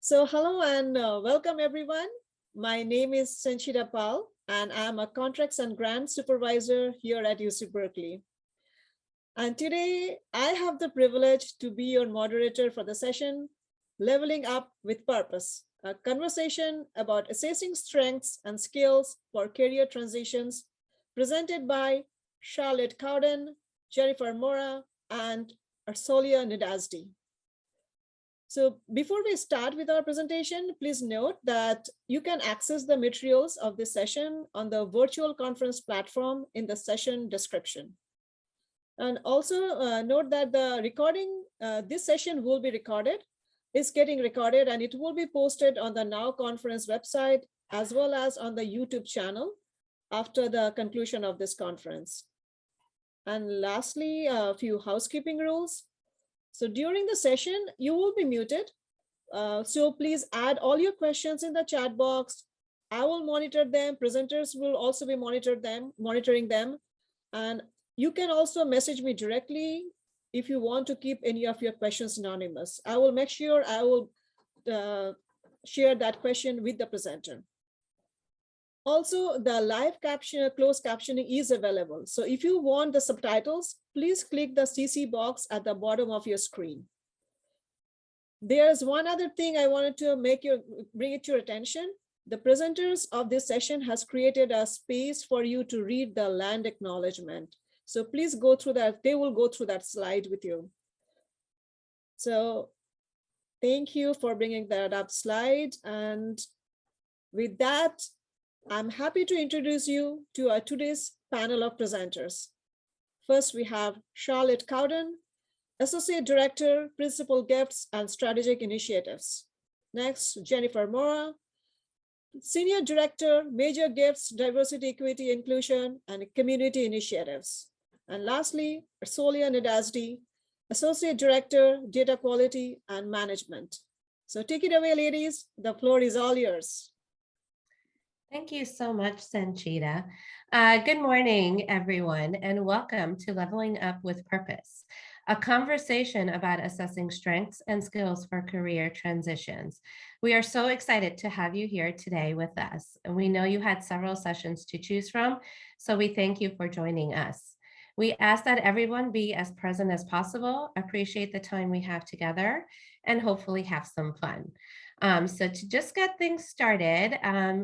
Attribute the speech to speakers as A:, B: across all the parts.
A: Hello and welcome everyone. My name is Sanchita Pal and I'm a contracts and grants supervisor here at UC Berkeley. And today I have the privilege to be your moderator for the session, Leveling Up with Purpose, a conversation about assessing strengths and skills for career transitions, presented by Charlotte Cowden, Jennifer Mora, and Orsolya Nadasdi. So before we start with our presentation, please note that you can access the materials of this session on the virtual conference platform in the session description. And also note that the recording, this session will be recorded, is getting recorded, and it will be posted on the Now Conference website as well as on the YouTube channel after the conclusion of this conference. And lastly, a few housekeeping rules. So during the session, you will be muted. So please add all your questions in the chat box. I will monitor them. Presenters will also be monitoring them. And you can also message me directly if you want to keep any of your questions anonymous. I will make sure I will share that question with the presenter. Also, the live caption, closed captioning is available. So if you want the subtitles, please click the CC box at the bottom of your screen. There's one other thing I wanted to bring it to your attention. The presenters of this session has created a space for you to read the land acknowledgement. So please go through that. They will go through that slide with you. So thank you for bringing that up slide. And with that, I'm happy to introduce you to today's panel of presenters. First, we have Charlotte Cowden, Associate Director, Principal Gifts and Strategic Initiatives. Next, Jennifer Mora, Senior Director, Major Gifts, Diversity, Equity, Inclusion, and Community Initiatives. And lastly, Orsolya Nadasdi, Associate Director, Data Quality and Management. So take it away, ladies. The floor is all yours.
B: Thank you so much, Sanchita. Good morning, everyone, and welcome to Leveling Up with Purpose, a conversation about assessing strengths and skills for career transitions. We are so excited to have you here today with us. And we know you had several sessions to choose from, so we thank you for joining us. We ask that everyone be as present as possible, appreciate the time we have together, and hopefully have some fun. So to just get things started,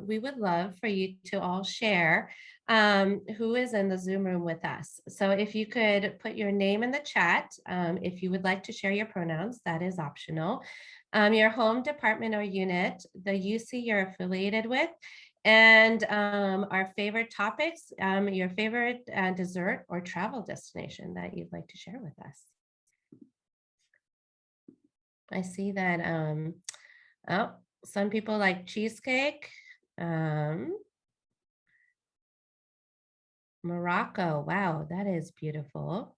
B: we would love for you to all share who is in the Zoom room with us. So if you could put your name in the chat, if you would like to share your pronouns, that is optional. Your home, department, or unit, the UC you're affiliated with, and our favorite topics, your favorite dessert or travel destination that you'd like to share with us. I see that oh, some people like cheesecake. Morocco, wow, that is beautiful.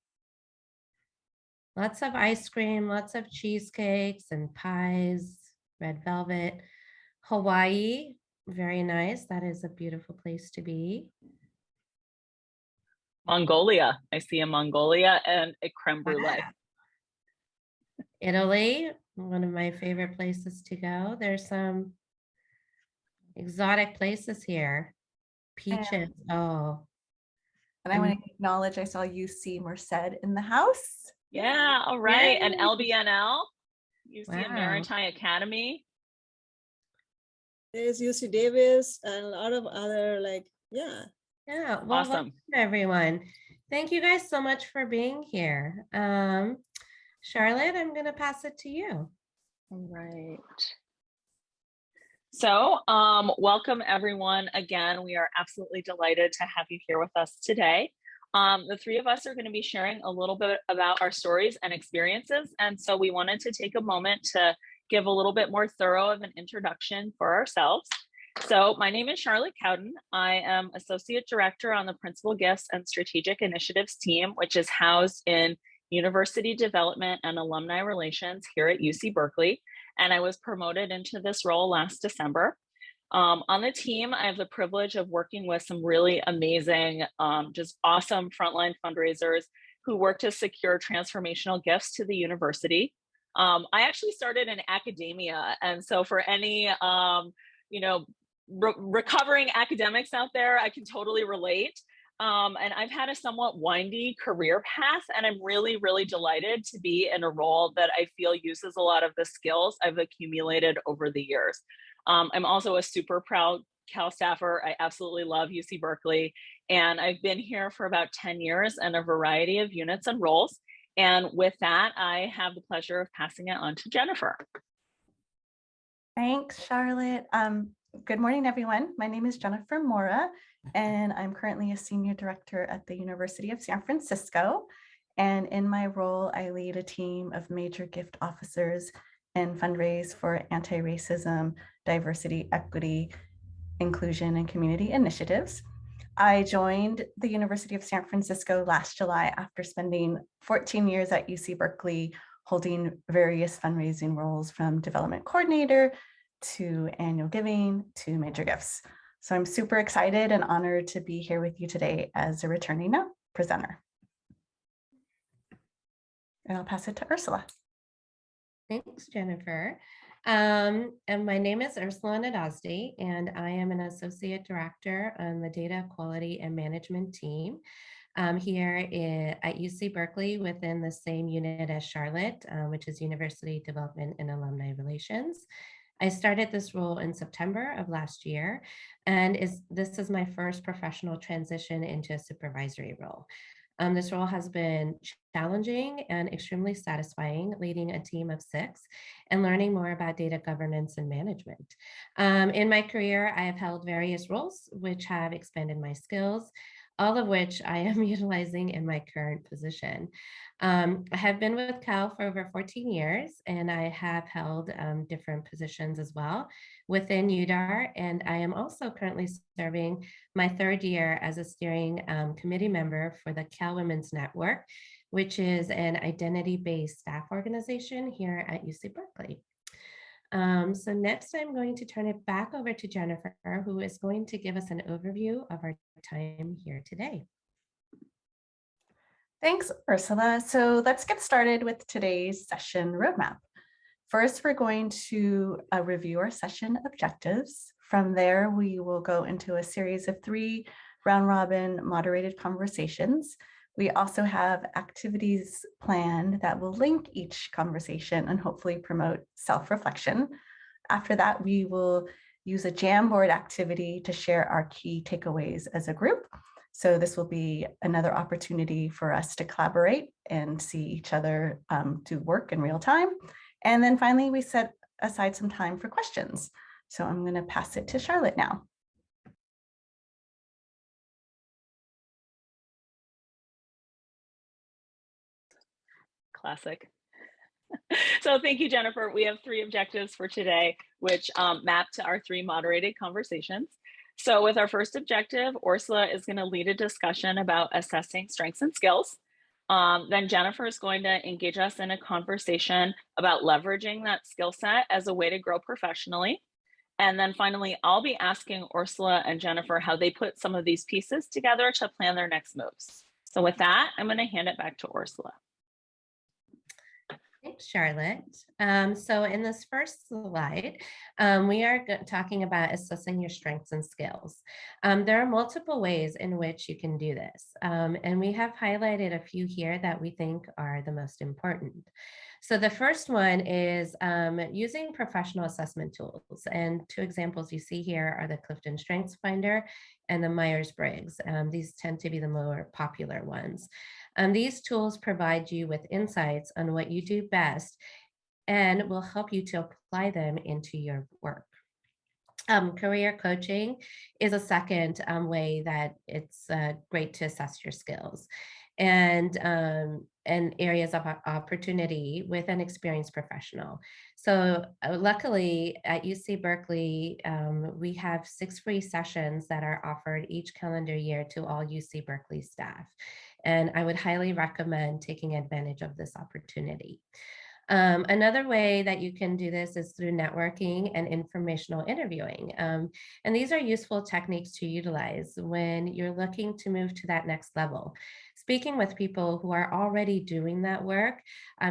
B: Lots of ice cream, lots of cheesecakes and pies, red velvet. Hawaii, very nice. That is a beautiful place to be.
C: Mongolia, I see a Mongolia and a creme brulee.
B: Wow. Italy, one of my favorite places to go. There's some exotic places here. Peaches, oh.
D: And I want to acknowledge I saw UC Merced in the house.
C: Yeah, all right.
B: Yay.
C: And LBNL, UC
B: Wow.
C: Maritime Academy.
A: There's UC Davis and a lot of other
B: Yeah, well,
C: Awesome.
B: welcome everyone. Thank you guys so much for being here. Charlotte, I'm going to pass it to you.
C: All right. So welcome everyone. Again, we are absolutely delighted to have you here with us today. The three of us are going to be sharing a little bit about our stories and experiences. And so we wanted to take a moment to give a little bit more thorough of an introduction for ourselves. So my name is Charlotte Cowden. I am Associate Director on the Principal Gifts and Strategic Initiatives team, which is housed in University Development and Alumni Relations here at UC Berkeley. And I was promoted into this role last December. On the team, I have the privilege of working with some really amazing, just awesome frontline fundraisers who work to secure transformational gifts to the university. I actually started in academia. And so for any, recovering academics out there, I can totally relate. And I've had a somewhat windy career path, and I'm really, really delighted to be in a role that I feel uses a lot of the skills I've accumulated over the years. I'm also a super proud Cal staffer. I absolutely love UC Berkeley, and I've been here for about 10 years in a variety of units and roles. And with that, I have the pleasure of passing it on to Jennifer.
D: Thanks, Charlotte. Good morning, everyone. My name is Jennifer Mora, and I'm currently a senior director at the University of San Francisco. And in my role, I lead a team of major gift officers and fundraise for anti-racism, diversity, equity, inclusion, and community initiatives. I joined the University of San Francisco last July after spending 14 years at UC Berkeley, holding various fundraising roles from development coordinator to annual giving to major gifts. So I'm super excited and honored to be here with you today as a returning presenter. And I'll pass it to Ursula.
B: Thanks, Jennifer. And my name is Orsolya Nadasdi, and I am an associate director on the data quality and management team here at UC Berkeley within the same unit as Charlotte, which is University Development and Alumni Relations. I started this role in September of last year, and this is my first professional transition into a supervisory role. This role has been challenging and extremely satisfying, leading a team of 6 and learning more about data governance and management. In my career, I have held various roles which have expanded my skills, all of which I am utilizing in my current position. I have been with Cal for over 14 years, and I have held different positions as well within UDAR, and I am also currently serving my 3rd year as a steering committee member for the Cal Women's Network, which is an identity-based staff organization here at UC Berkeley. So next I'm going to turn it back over to Jennifer, who is going to give us an overview of our time here today.
D: Thanks, Ursula. So let's get started with today's session roadmap. First, we're going to review our session objectives. From there, we will go into a series of 3 round-robin moderated conversations. We also have activities planned that will link each conversation and hopefully promote self-reflection. After that, we will use a Jamboard activity to share our key takeaways as a group. So this will be another opportunity for us to collaborate and see each other do work in real time. And then finally, we set aside some time for questions. So I'm going to pass it to Charlotte now.
C: Classic. So thank you, Jennifer. We have 3 objectives for today, which map to our 3 moderated conversations. So with our first objective, Ursula is going to lead a discussion about assessing strengths and skills. Then Jennifer is going to engage us in a conversation about leveraging that skill set as a way to grow professionally. And then finally, I'll be asking Ursula and Jennifer how they put some of these pieces together to plan their next moves. So with that, I'm going to hand it back to Ursula.
B: Thanks, Charlotte. So in this first slide, we are talking about assessing your strengths and skills. There are multiple ways in which you can do this, and we have highlighted a few here that we think are the most important. So the first one is using professional assessment tools. And 2 examples you see here are the Clifton Strengths Finder and the Myers-Briggs. These tend to be the more popular ones. These tools provide you with insights on what you do best and will help you to apply them into your work. Career coaching is a second way that it's great to assess your skills and areas of opportunity with an experienced professional. So luckily at UC Berkeley, we have 6 free sessions that are offered each calendar year to all UC Berkeley staff. And I would highly recommend taking advantage of this opportunity. Another way that you can do this is through networking and informational interviewing. And these are useful techniques to utilize when you're looking to move to that next level. speaking with people who are already doing that work,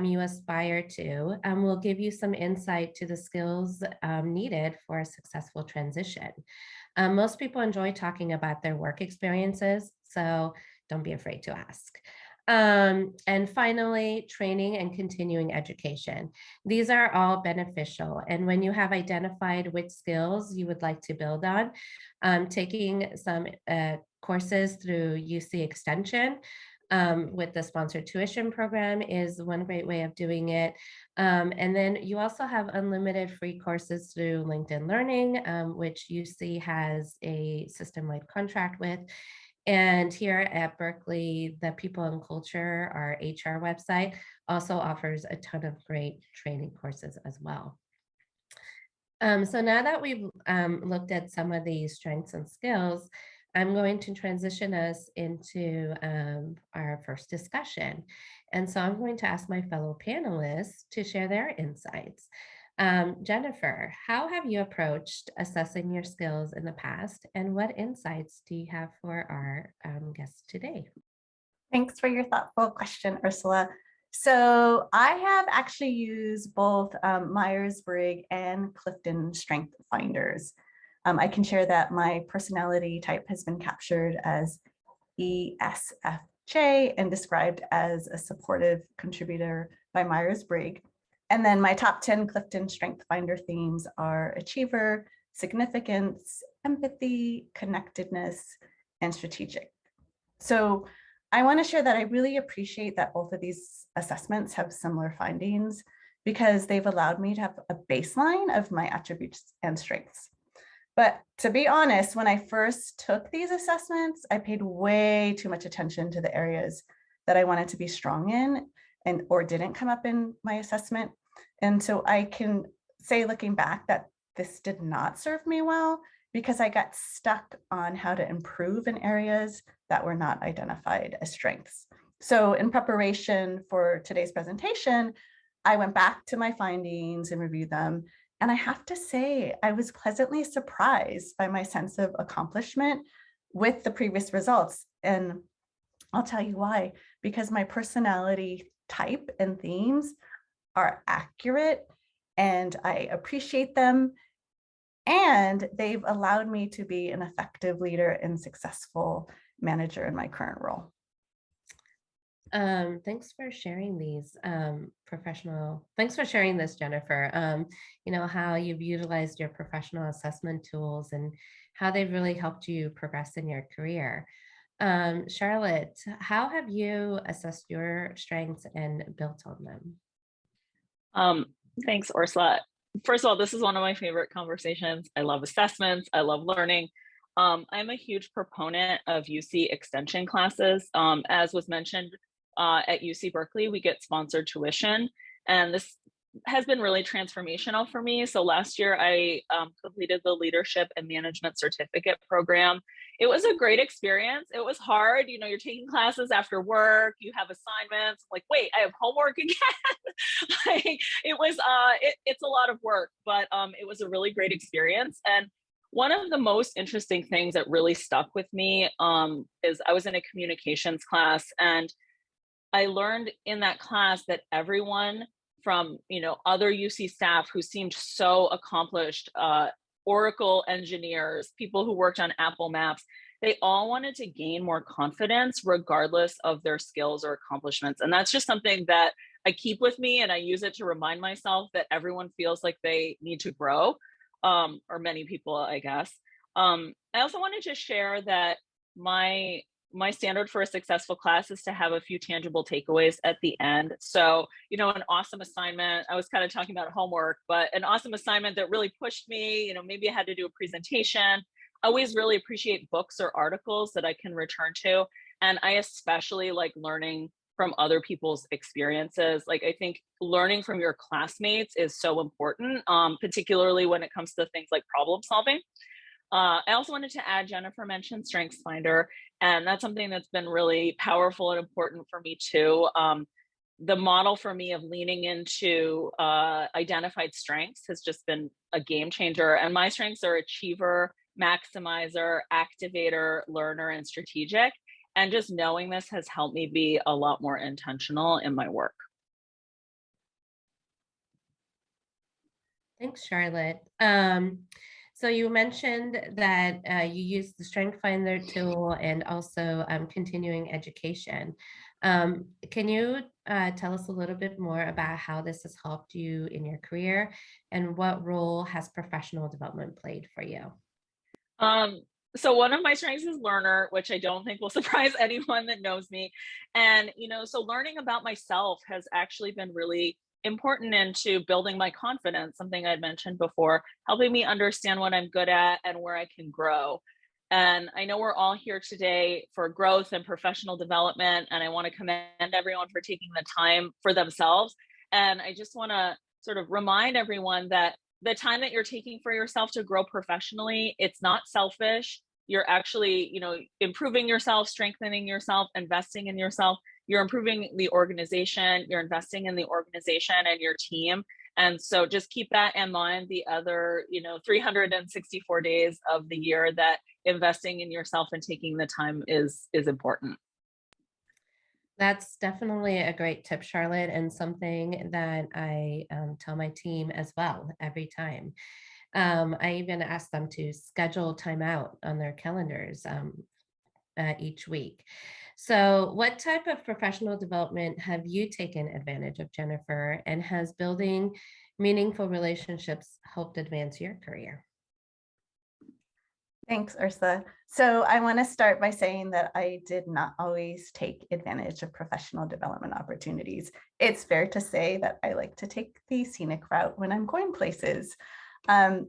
B: you aspire to, will give you some insight to the skills needed for a successful transition. Most people enjoy talking about their work experiences, so don't be afraid to ask. And finally, training and continuing education. These are all beneficial. And when you have identified which skills you would like to build on, taking some courses through UC Extension with the sponsored tuition program is one great way of doing it. And then you also have unlimited free courses through LinkedIn Learning, which UC has a system-wide contract with. And here at Berkeley, the People and Culture, our HR website, also offers a ton of great training courses as well. So now that we've looked at some of these strengths and skills, I'm going to transition us into our first discussion. And so I'm going to ask my fellow panelists to share their insights. Jennifer, how have you approached assessing your skills in the past, and what insights do you have for our guests today?
D: Thanks for your thoughtful question, Ursula. So I have actually used both Myers-Briggs and Clifton Strength Finders. I can share that my personality type has been captured as ESFJ and described as a supportive contributor by Myers-Briggs. And then my top 10 Clifton Strength Finder themes are achiever, significance, empathy, connectedness, and strategic. So I want to share that I really appreciate that both of these assessments have similar findings because they've allowed me to have a baseline of my attributes and strengths. But to be honest, when I first took these assessments, I paid way too much attention to the areas that I wanted to be strong in and or didn't come up in my assessment. And so I can say, looking back, that this did not serve me well because I got stuck on how to improve in areas that were not identified as strengths. So in preparation for today's presentation, I went back to my findings and reviewed them. And I have to say, I was pleasantly surprised by my sense of accomplishment with the previous results. And I'll tell you why, because my personality type and themes are accurate and I appreciate them. And they've allowed me to be an effective leader and successful manager in my current role.
B: Thanks for sharing these thanks for sharing this, Jennifer. You know, how you've utilized your professional assessment tools and how they've really helped you progress in your career. Charlotte, how have you assessed your strengths and built on them?
C: Thanks, Ursula. First of all, this is one of my favorite conversations. I love assessments. I love learning. I'm a huge proponent of UC extension classes. As was mentioned, at UC Berkeley, we get sponsored tuition, and this has been really transformational for me. So last year, I completed the Leadership and Management Certificate program. It was a great experience. It was hard. You know, you're taking classes after work, you have assignments, like, wait, I have homework again. Like, it was, it's a lot of work, but it was a really great experience. And one of the most interesting things that really stuck with me is I was in a communications class, and I learned in that class that everyone from, you know, other UC staff who seemed so accomplished, Oracle engineers, people who worked on Apple Maps, they all wanted to gain more confidence regardless of their skills or accomplishments. And that's just something that I keep with me, and I use it to remind myself that everyone feels like they need to grow, or many people, I guess. I also wanted to share that my standard for a successful class is to have a few tangible takeaways at the end. So, you know, an awesome assignment, I was kind of talking about homework, but an awesome assignment that really pushed me, you know, maybe I had to do a presentation. I always really appreciate books or articles that I can return to. And I especially like learning from other people's experiences. Like, I think learning from your classmates is so important, particularly when it comes to things like problem solving. I also wanted to add, Jennifer mentioned StrengthsFinder, and that's something that's been really powerful and important for me too. The model for me of leaning into identified strengths has just been a game changer. And my strengths are achiever, maximizer, activator, learner, and strategic. And just knowing this has helped me be a lot more intentional in my work.
B: Thanks, Charlotte. So you mentioned that you use the Strength Finder tool and also continuing education. Can you tell us a little bit more about how this has helped you in your career, and what role has professional development played for you?
C: So one of my strengths is learner, which I don't think will surprise anyone that knows me. And, so learning about myself has actually been really important into building my confidence, something I'd mentioned before, helping me understand what I'm good at and where I can grow. And I know we're all here today for growth and professional development, and I want to commend everyone for taking the time for themselves. And I just want to sort of remind everyone that the time that you're taking for yourself to grow professionally, it's not selfish. You're actually, improving yourself, strengthening yourself, investing in yourself. You're improving the organization, you're investing in the organization and your team. And so just keep that in mind the other, 364 days of the year, that investing in yourself and taking the time is important.
B: That's definitely a great tip, Charlotte, and something that I tell my team as well every time. I even ask them to schedule time out on their calendars each week. So, what type of professional development have you taken advantage of, Jennifer? And has building meaningful relationships helped advance your career?
D: Thanks, Ursula. So I want to start by saying that I did not always take advantage of professional development opportunities. It's fair to say that I like to take the scenic route when I'm going places.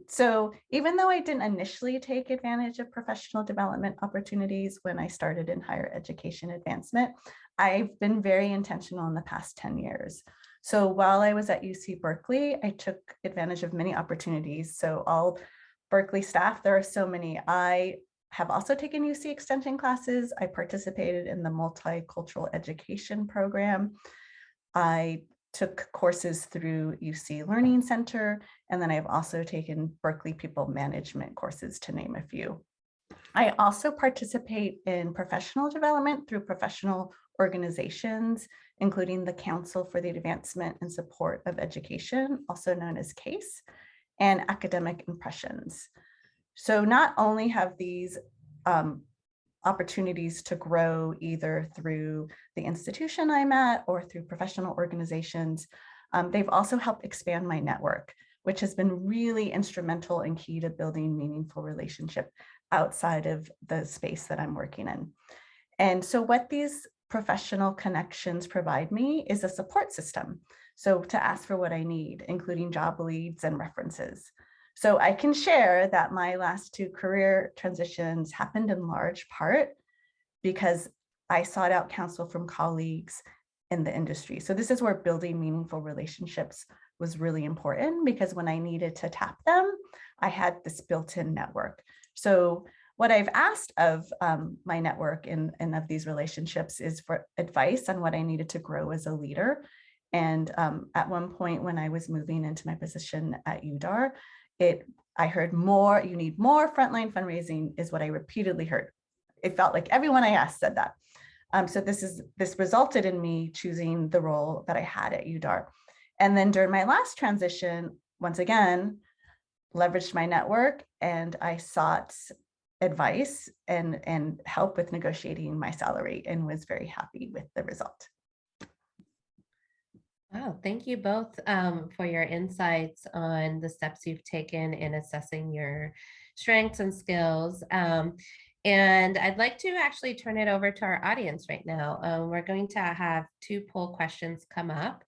D: So even though I didn't initially take advantage of professional development opportunities when I started in higher education advancement, I've been very intentional in the past 10 years. So while I was at UC Berkeley, I took advantage of many opportunities. So all Berkeley staff, there are so many. I have also taken UC extension classes. I participated in the multicultural education program. I took courses through UC Learning Center, and then I've also taken Berkeley People Management courses, to name a few. I also participate in professional development through professional organizations, including the Council for the Advancement and Support of Education, also known as CASE, and Academic Impressions. So not only have these opportunities to grow either through the institution I'm at or through professional organizations, they've also helped expand my network, which has been really instrumental and key to building meaningful relationship outside of the space that I'm working in. And so what these professional connections provide me is a support system. So to ask for what I need, including job leads and references. So I can share that my last two career transitions happened in large part because I sought out counsel from colleagues in the industry. So this is where building meaningful relationships was really important, because when I needed to tap them, I had this built-in network. So what I've asked of my network and of these relationships is for advice on what I needed to grow as a leader. And at one point when I was moving into my position at UDAR, I heard more, you need more frontline fundraising is what I repeatedly heard. It felt like everyone I asked said that. So this resulted in me choosing the role that I had at UDAR. And then during my last transition, once again, leveraged my network and I sought advice and help with negotiating my salary and was very happy with the result.
B: Wow, thank you both for your insights on the steps you've taken in assessing your strengths and skills. And I'd like to actually turn it over to our audience right now. We're going to have two poll questions come up.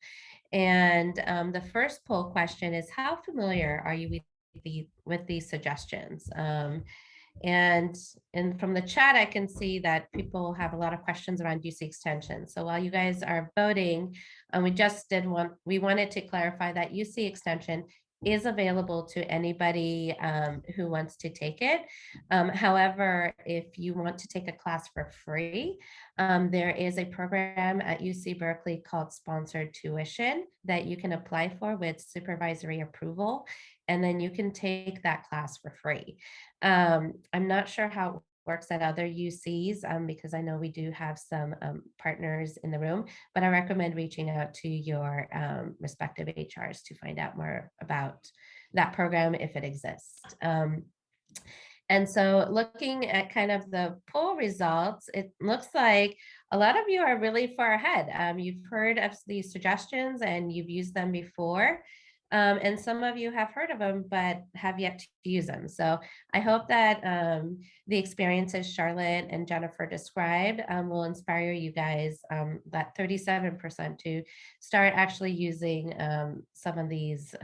B: And the first poll question is, how familiar are you with these suggestions? And from the chat, I can see that people have a lot of questions around UC extension. So while you guys are voting, we wanted to clarify that UC extension is available to anybody who wants to take it. However, if you want to take a class for free, there is a program at UC Berkeley called Sponsored Tuition that you can apply for with supervisory approval, and then you can take that class for free. I'm not sure how it works at other UCs, because I know we do have some partners in the room, but I recommend reaching out to your respective HRs to find out more about that program if it exists. And so looking at kind of the poll results, it looks like a lot of you are really far ahead. You've heard of these suggestions and you've used them before. And some of you have heard of them, but have yet to use them. So I hope that the experiences Charlotte and Jennifer described will inspire you guys, that 37%, to start actually using some of these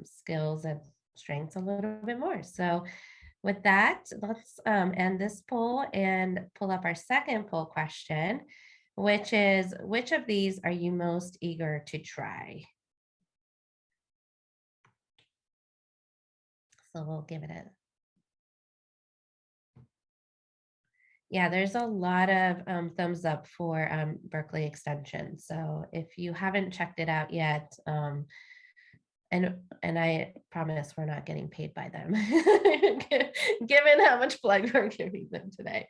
B: skills and strengths a little bit more. So with that, let's end this poll and pull up our second poll question, which is, which of these are you most eager to try? So we'll give it a, yeah, there's a lot of thumbs up for Berkeley Extension. So if you haven't checked it out yet, and I promise we're not getting paid by them, given how much plug we're giving them today.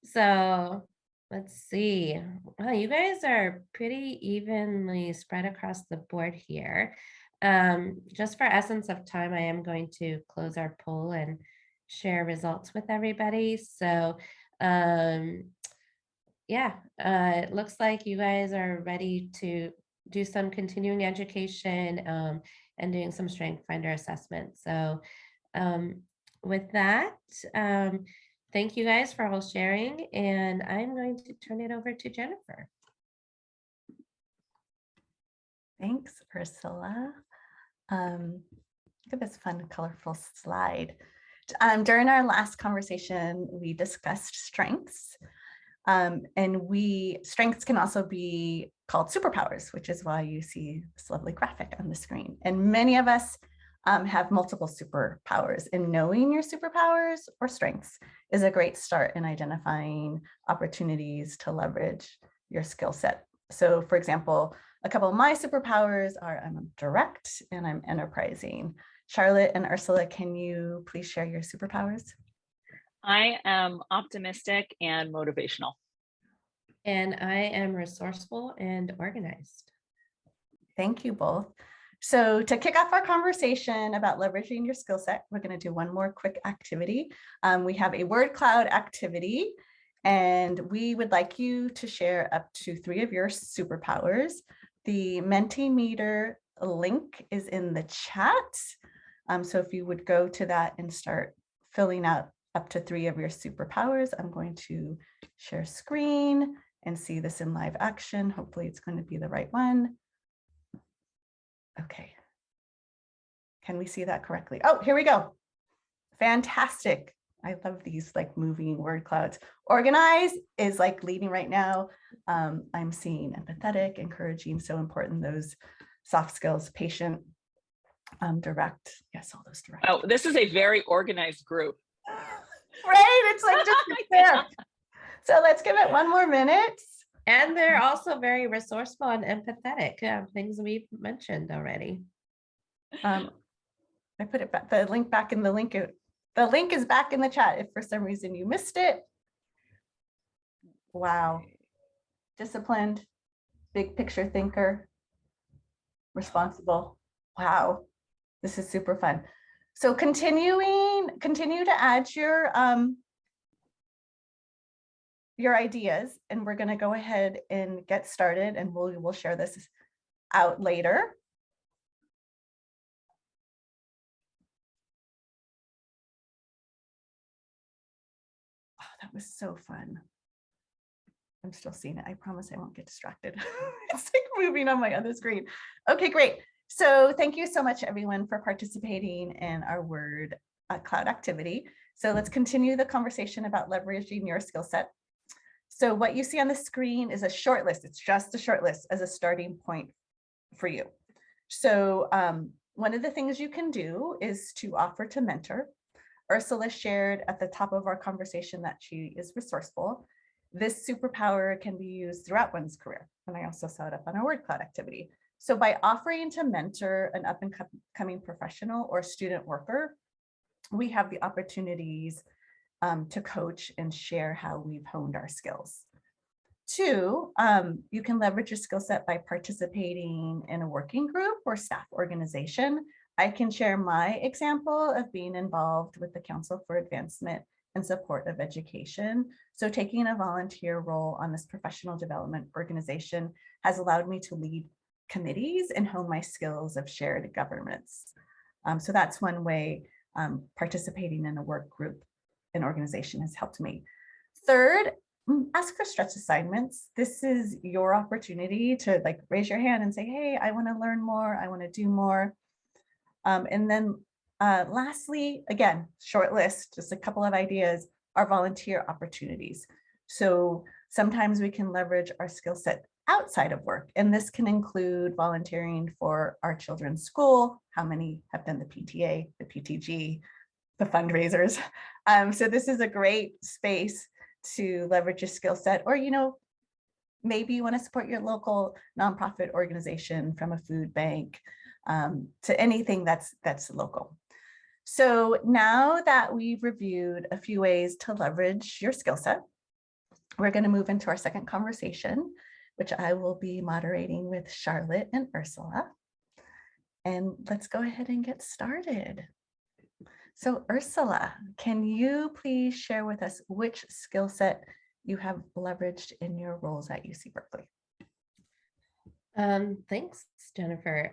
B: So let's see. Well, you guys are pretty evenly spread across the board here. Just for essence of time, I am going to close our poll and share results with everybody. So yeah, it looks like you guys are ready to do some continuing education and doing some strength finder assessment. So with that, thank you guys for all sharing, and I'm going to turn it over to Jennifer.
D: Thanks, Ursula. Look at this fun, colorful slide. During our last conversation, we discussed strengths. And strengths can also be called superpowers, which is why you see this lovely graphic on the screen. And many of us have multiple superpowers, and knowing your superpowers or strengths is a great start in identifying opportunities to leverage your skill set. So for example, a couple of my superpowers are I'm direct and I'm enterprising. Charlotte and Ursula, can you please share your superpowers?
C: I am optimistic and motivational.
B: And I am resourceful and organized.
D: Thank you both. So to kick off our conversation about leveraging your skill set, we're going to do one more quick activity. We have a word cloud activity, and we would like you to share up to 3 of your superpowers. The Mentimeter link is in the chat. So if you would go to that and start filling out up to 3 of your superpowers, I'm going to share screen and see this in live action. Hopefully it's going to be the right one. Okay. Can we see that correctly? Oh, here we go. Fantastic. I love these like moving word clouds. Organize is like leading right now. I'm seeing empathetic, encouraging, so important, those soft skills, patient, direct. Yes, all those direct.
C: Oh, this is a very organized group.
D: Right? It's like just there. So let's give it one more minute.
B: And they're also very resourceful and empathetic, things we've mentioned already.
D: I put it back, the link back in the link. The link is back in the chat if for some reason you missed it. Wow. Disciplined, big picture thinker, responsible. Wow. This is super fun. So continue to add your ideas, and we're going to go ahead and get started, and we'll share this out later. Oh, that was so fun. I'm still seeing it. I promise I won't get distracted. It's like moving on my other screen. Okay, great. So thank you so much, everyone, for participating in our word cloud activity. So let's continue the conversation about leveraging your skill set. So what you see on the screen is a short list. It's just a short list as a starting point for you. So one of the things you can do is to offer to mentor. Ursula shared at the top of our conversation that she is resourceful. This superpower can be used throughout one's career. And I also saw it up on our word cloud activity. So by offering to mentor an up and coming professional or student worker, we have the opportunities to coach and share how we've honed our skills. 2, you can leverage your skill set by participating in a working group or staff organization. I can share my example of being involved with the Council for Advancement and Support of Education. So taking a volunteer role on this professional development organization has allowed me to lead committees and hone my skills of shared governance. So that's one way participating in a work group and organization has helped me. 3rd, ask for stretch assignments. This is your opportunity to like raise your hand and say, hey, I want to learn more. I want to do more. And then lastly, again, short list, just a couple of ideas are volunteer opportunities. So sometimes we can leverage our skill set outside of work. And this can include volunteering for our children's school. How many have done the PTA, the PTG, the fundraisers? So this is a great space to leverage your skill set, or, maybe you want to support your local nonprofit organization, from a food bank to anything that's local. So now that we've reviewed a few ways to leverage your skill set, we're going to move into our second conversation, which I will be moderating with Charlotte and Ursula. And let's go ahead and get started. So Ursula, can you please share with us which skill set you have leveraged in your roles at UC Berkeley?
B: Thanks, Jennifer.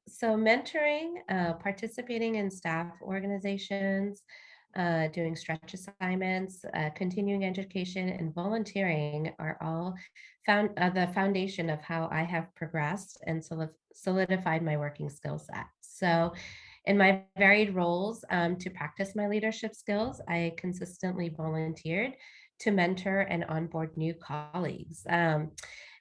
B: So mentoring, participating in staff organizations, doing stretch assignments, continuing education, and volunteering are all the foundation of how I have progressed and solidified my working skill set. So in my varied roles to practice my leadership skills, I consistently volunteered to mentor and onboard new colleagues.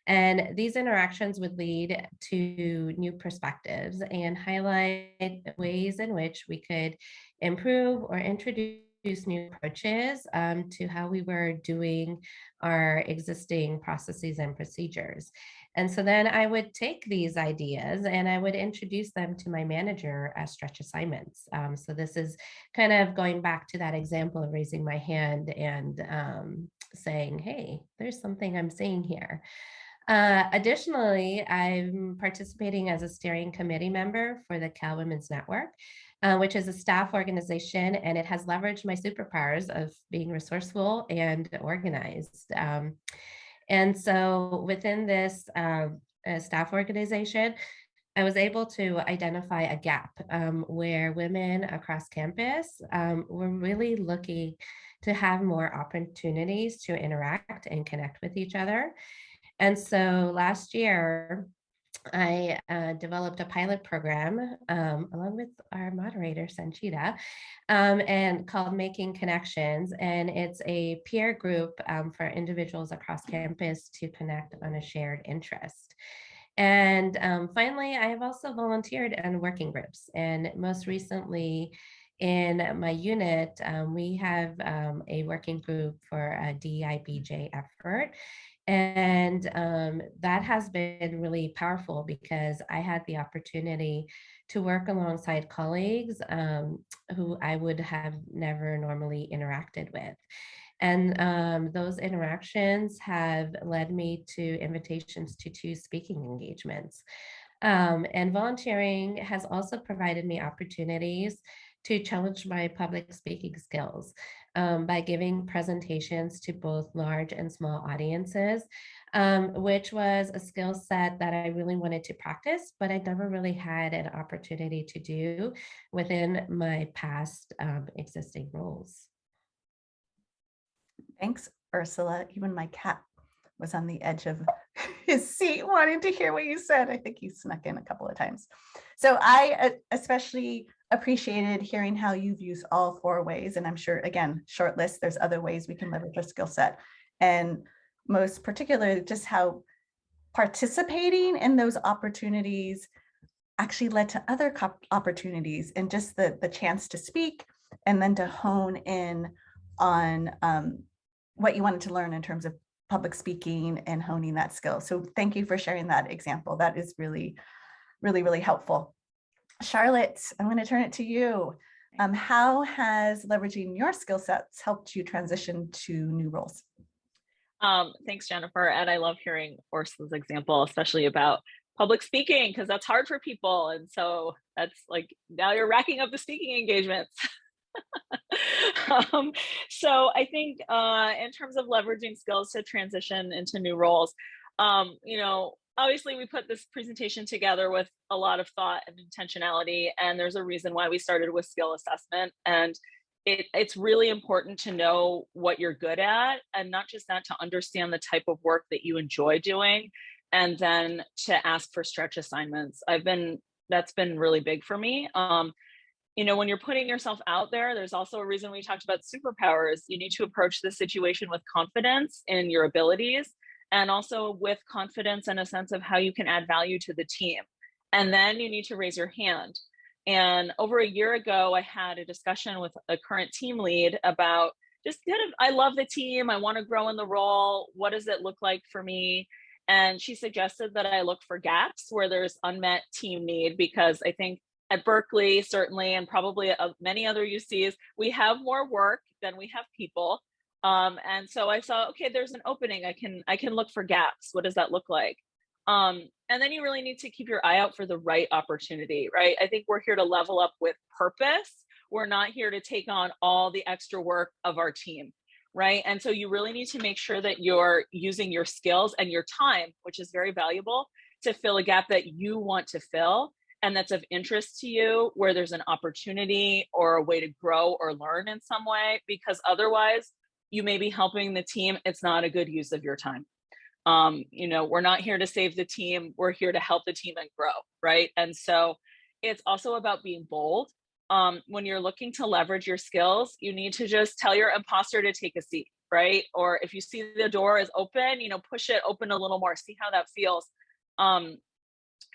B: And these interactions would lead to new perspectives and highlight ways in which we could improve or introduce new approaches to how we were doing our existing processes and procedures. And so then I would take these ideas and I would introduce them to my manager as stretch assignments. So this is kind of going back to that example of raising my hand and saying, hey, there's something I'm seeing here. Additionally, I'm participating as a steering committee member for the Cal Women's Network, which is a staff organization, and it has leveraged my superpowers of being resourceful and organized. And so within this staff organization, I was able to identify a gap where women across campus were really looking to have more opportunities to interact and connect with each other. And so last year, I developed a pilot program along with our moderator, Sanchita, and called Making Connections. And it's a peer group for individuals across campus to connect on a shared interest. And finally, I have also volunteered in working groups. And most recently, in my unit, we have a working group for a DEI/BJ effort. And that has been really powerful because I had the opportunity to work alongside colleagues who I would have never normally interacted with. And those interactions have led me to invitations to 2 speaking engagements. And volunteering has also provided me opportunities to challenge my public speaking skills by giving presentations to both large and small audiences, which was a skill set that I really wanted to practice, but I never really had an opportunity to do within my past existing roles.
D: Thanks, Ursula. Even my cat was on the edge of his seat wanting to hear what you said. I think he snuck in a couple of times. So I especially appreciated hearing how you've used all 4 ways. And I'm sure, again, short list, there's other ways we can leverage our skill set. And most particularly, just how participating in those opportunities actually led to other opportunities, and just the chance to speak and then to hone in on what you wanted to learn in terms of public speaking and honing that skill. So thank you for sharing that example. That is really, really, really helpful. Charlotte, I'm going to turn it to you. How has leveraging your skill sets helped you transition to new roles?
C: Thanks, Jennifer. And I love hearing Ursula's example, especially about public speaking, because that's hard for people. And so that's like, now you're racking up the speaking engagements. So I think in terms of leveraging skills to transition into new roles, obviously we put this presentation together with a lot of thought and intentionality, and there's a reason why we started with skill assessment. And it's really important to know what you're good at, and not just that, to understand the type of work that you enjoy doing, and then to ask for stretch assignments. That's been really big for me. When you're putting yourself out there, there's also a reason we talked about superpowers. You need to approach the situation with confidence in your abilities, and also with confidence and a sense of how you can add value to the team. And then you need to raise your hand. And over a year ago, I had a discussion with a current team lead about just I love the team. I want to grow in the role. What does it look like for me? And she suggested that I look for gaps where there's unmet team need, because I think at Berkeley, certainly, and probably many other UCs, we have more work than we have people. And so I saw, okay, there's an opening. I can look for gaps. What does that look like? And then you really need to keep your eye out for the right opportunity, right? I think we're here to level up with purpose. We're not here to take on all the extra work of our team, right? And so you really need to make sure that you're using your skills and your time, which is very valuable, to fill a gap that you want to fill and that's of interest to you, where there's an opportunity or a way to grow or learn in some way, because otherwise you may be helping the team. It's not a good use of your time. We're not here to save the team. We're here to help the team and grow, right? And so it's also about being bold. When you're looking to leverage your skills, you need to just tell your imposter to take a seat, right? Or if you see the door is open, push it open a little more, see how that feels.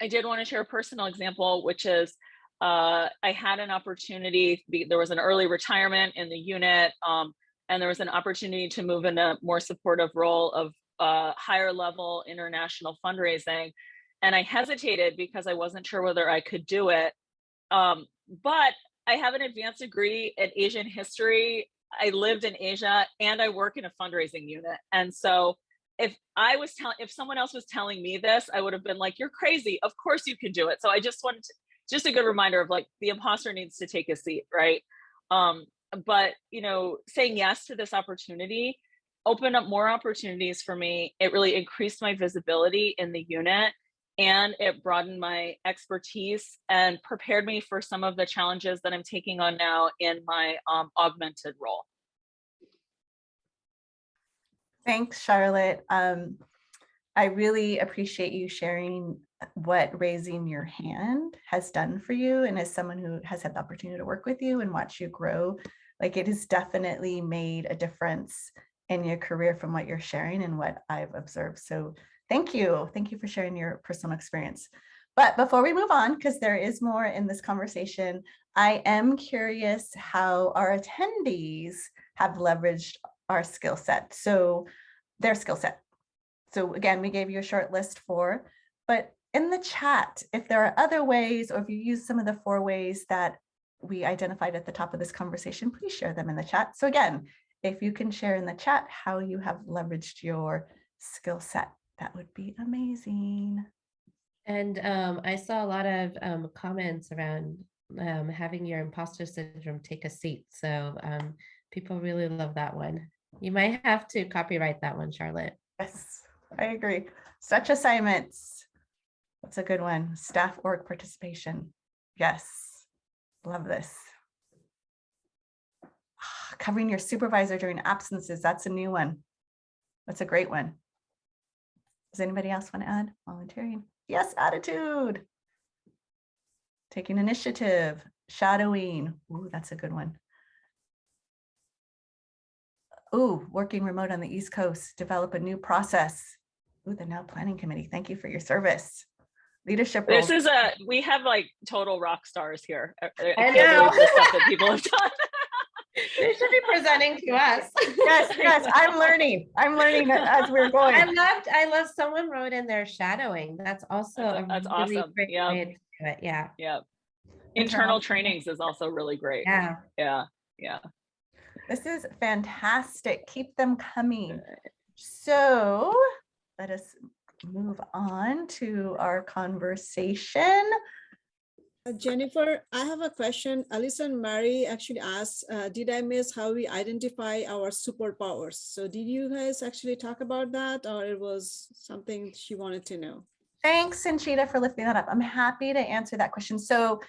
C: I did want to share a personal example, which is I had an opportunity. There was an early retirement in the unit, and there was an opportunity to move in a more supportive role of higher level international fundraising. And I hesitated because I wasn't sure whether I could do it. But I have an advanced degree in Asian history. I lived in Asia and I work in a fundraising unit. And so if someone else was telling me this, I would have been like, you're crazy. Of course you can do it. So I just wanted to, just a good reminder of like, the imposter needs to take a seat, right? But saying yes to this opportunity opened up more opportunities for me. It really increased my visibility in the unit, and it broadened my expertise and prepared me for some of the challenges that I'm taking on now in my augmented role.
D: Thanks, Charlotte. I really appreciate you sharing what raising your hand has done for you. And as someone who has had the opportunity to work with you and watch you grow, like, it has definitely made a difference in your career from what you're sharing and what I've observed. So thank you. Thank you for sharing your personal experience. But before we move on, because there is more in this conversation, I am curious how our attendees have leveraged our skill set. So their skill set. So again, we gave you a short list but in the chat, if there are other ways, or if you use some of the 4 ways that we identified at the top of this conversation, please share them in the chat. So again, if you can share in the chat how you have leveraged your skill set, that would be amazing.
B: And I saw a lot of comments around having your imposter syndrome take a seat. So people really love that one. You might have to copyright that one, Charlotte.
D: Yes, I agree. Such assignments. That's a good one. Staff org participation. Yes, love this. Covering your supervisor during absences. That's a new one. That's a great one. Does anybody else want to add? Volunteering. Yes, attitude. Taking initiative. Shadowing. Ooh, that's a good one. Ooh, working remote on the East Coast. Develop a new process. Ooh, the Now Planning Committee. Thank you for your service. Leadership roles.
C: We have like total rock stars here.
B: I know
C: the stuff that people have done.
B: They should be presenting to us.
D: Yes, I'm learning as we're going.
B: I love someone wrote in there shadowing. That's also
C: that's
B: really
C: awesome.
B: great way to do it. Yeah.
C: Yep. Internal trainings is also really great.
B: Yeah.
C: Yeah. Yeah.
D: This is fantastic. Keep them coming. So let us move on to our conversation.
A: Jennifer, I have a question. Alison Mary actually asked, did I miss how we identify our superpowers? So did you guys actually talk about that, or it was something she wanted to know?
D: Thanks, Sanchita, for lifting that up. I'm happy to answer that question. So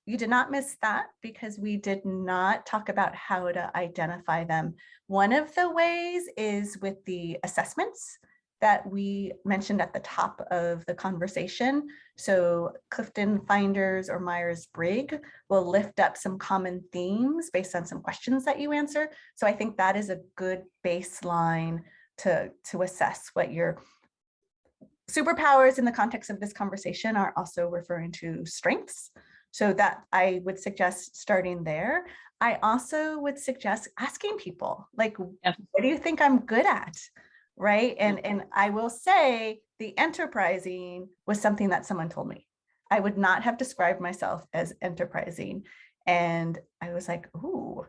D: you did not miss that because we did not talk about how to identify them. One of the ways is with the assessments that we mentioned at the top of the conversation. So Clifton Finders or Myers-Briggs will lift up some common themes based on some questions that you answer. So I think that is a good baseline to assess what your superpowers in the context of this conversation are also referring to strengths. So that I would suggest starting there. I also would suggest asking people, like, what do you think I'm good at? Right. And I will say the enterprising was something that someone told me. I would not have described myself as enterprising. And I was like, ooh.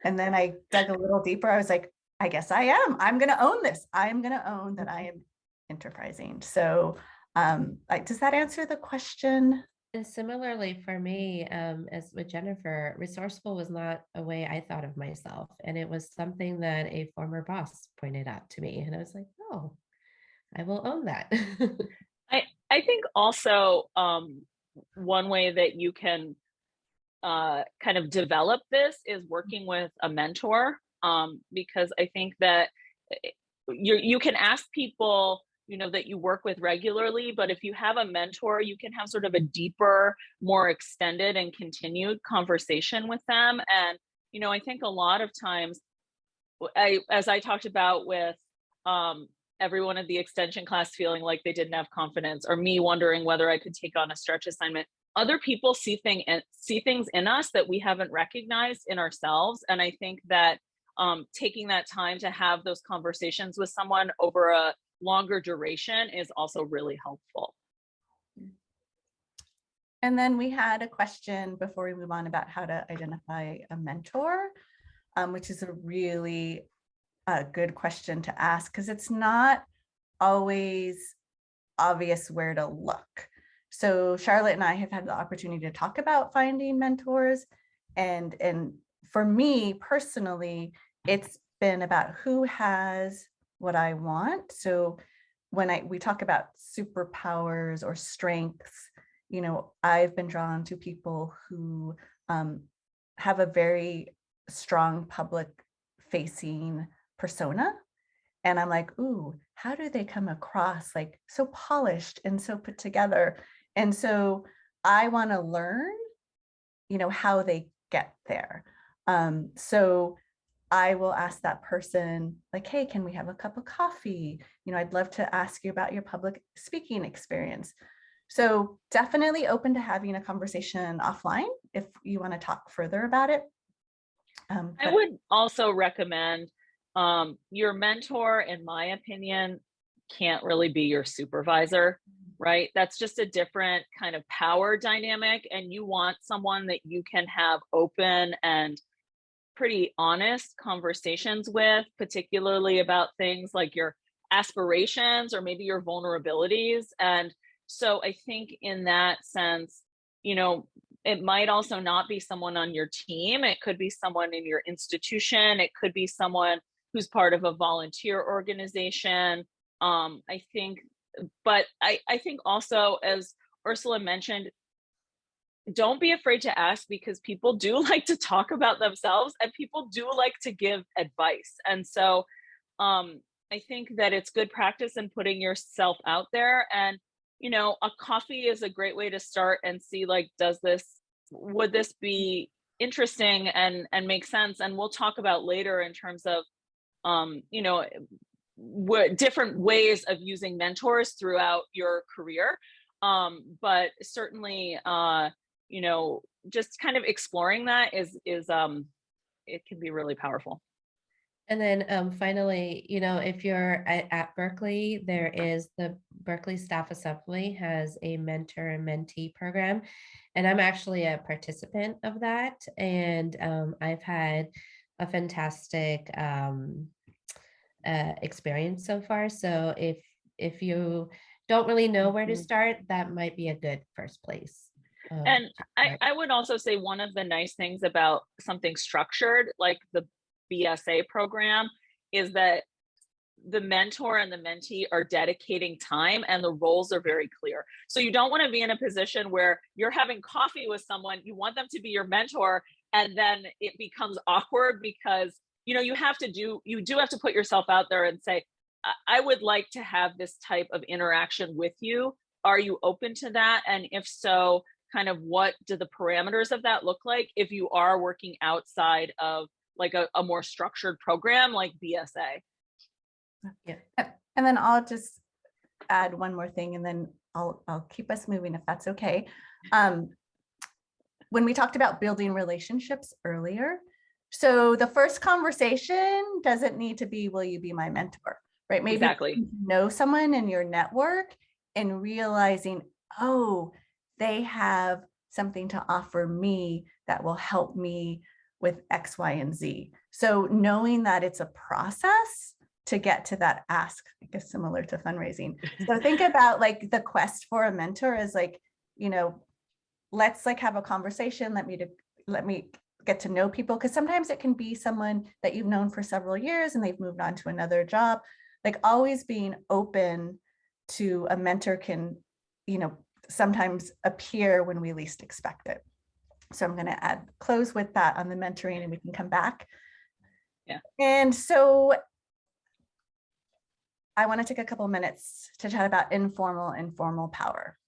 D: And then I dug a little deeper. I was like, I guess I am. I'm going to own this. I'm going to own that I am enterprising. So does that answer the question?
B: And similarly for me, as with Jennifer, resourceful was not a way I thought of myself. And it was something that a former boss pointed out to me. And I was like, oh, I will own that.
C: I think also one way that you can kind of develop this is working with a mentor, because I think that you can ask people, you know, that you work with regularly, but if you have a mentor, you can have sort of a deeper, more extended and continued conversation with them. And, you know, I think a lot of times, as I talked about with everyone at the extension class feeling like they didn't have confidence, or me wondering whether I could take on a stretch assignment, other people see things in us that we haven't recognized in ourselves. And I think that taking that time to have those conversations with someone over a longer duration is also really helpful.
D: And then we had a question before we move on about how to identify a mentor, which is a really good question to ask because it's not always obvious where to look. So Charlotte and I have had the opportunity to talk about finding mentors. And for me personally, it's been about who has what I want. So when we talk about superpowers or strengths, you know, I've been drawn to people who have a very strong public facing persona. And I'm like, ooh, how do they come across like so polished and so put together? And so I want to learn, you know, how they get there. So I will ask that person like, hey, can we have a cup of coffee? You know, I'd love to ask you about your public speaking experience. So definitely open to having a conversation offline if you want to talk further about it.
C: I would also recommend your mentor, in my opinion, can't really be your supervisor, right? That's just a different kind of power dynamic. And you want someone that you can have open and pretty honest conversations with, particularly about things like your aspirations or maybe your vulnerabilities. And so I think in that sense, you know, it might also not be someone on your team. It could be someone in your institution. It could be someone who's part of a volunteer organization. I think, but I think also, as Ursula mentioned, don't be afraid to ask, because people do like to talk about themselves and people do like to give advice. And so I think that it's good practice in putting yourself out there. And, you know, a coffee is a great way to start and see, like, would this be interesting and make sense? And we'll talk about later in terms of, you know, different ways of using mentors throughout your career. But certainly, you know, just kind of exploring that is it can be really powerful.
B: And then finally, if you're at Berkeley, there is the Berkeley Staff Assembly has a mentor and mentee program. And I'm actually a participant of that. And I've had a fantastic experience so far. So if you don't really know where to start, that might be a good first place.
C: And I would also say one of the nice things about something structured like the BSA program is that the mentor and the mentee are dedicating time and the roles are very clear. So you don't want to be in a position where you're having coffee with someone, you want them to be your mentor, and then it becomes awkward because you do have to put yourself out there and say, I would like to have this type of interaction with you. Are you open to that? And if so, kind of what do the parameters of that look like if you are working outside of like a more structured program like BSA?
D: Yeah. And then I'll just add one more thing and then I'll keep us moving if that's okay. When we talked about building relationships earlier, so the first conversation doesn't need to be, will you be my mentor, right? Maybe
C: exactly.
D: you know someone in your network and realizing, oh, they have something to offer me that will help me with X, Y, and Z. So knowing that it's a process to get to that ask, I guess similar to fundraising. So think about like the quest for a mentor is like, let's like have a conversation. Let me get to know people. Cause sometimes it can be someone that you've known for several years and they've moved on to another job. Like always being open to a mentor can, sometimes appear when we least expect it. So I'm going to close with that on the mentoring and we can come back.
C: Yeah.
D: And so I want to take a couple of minutes to chat about informal power.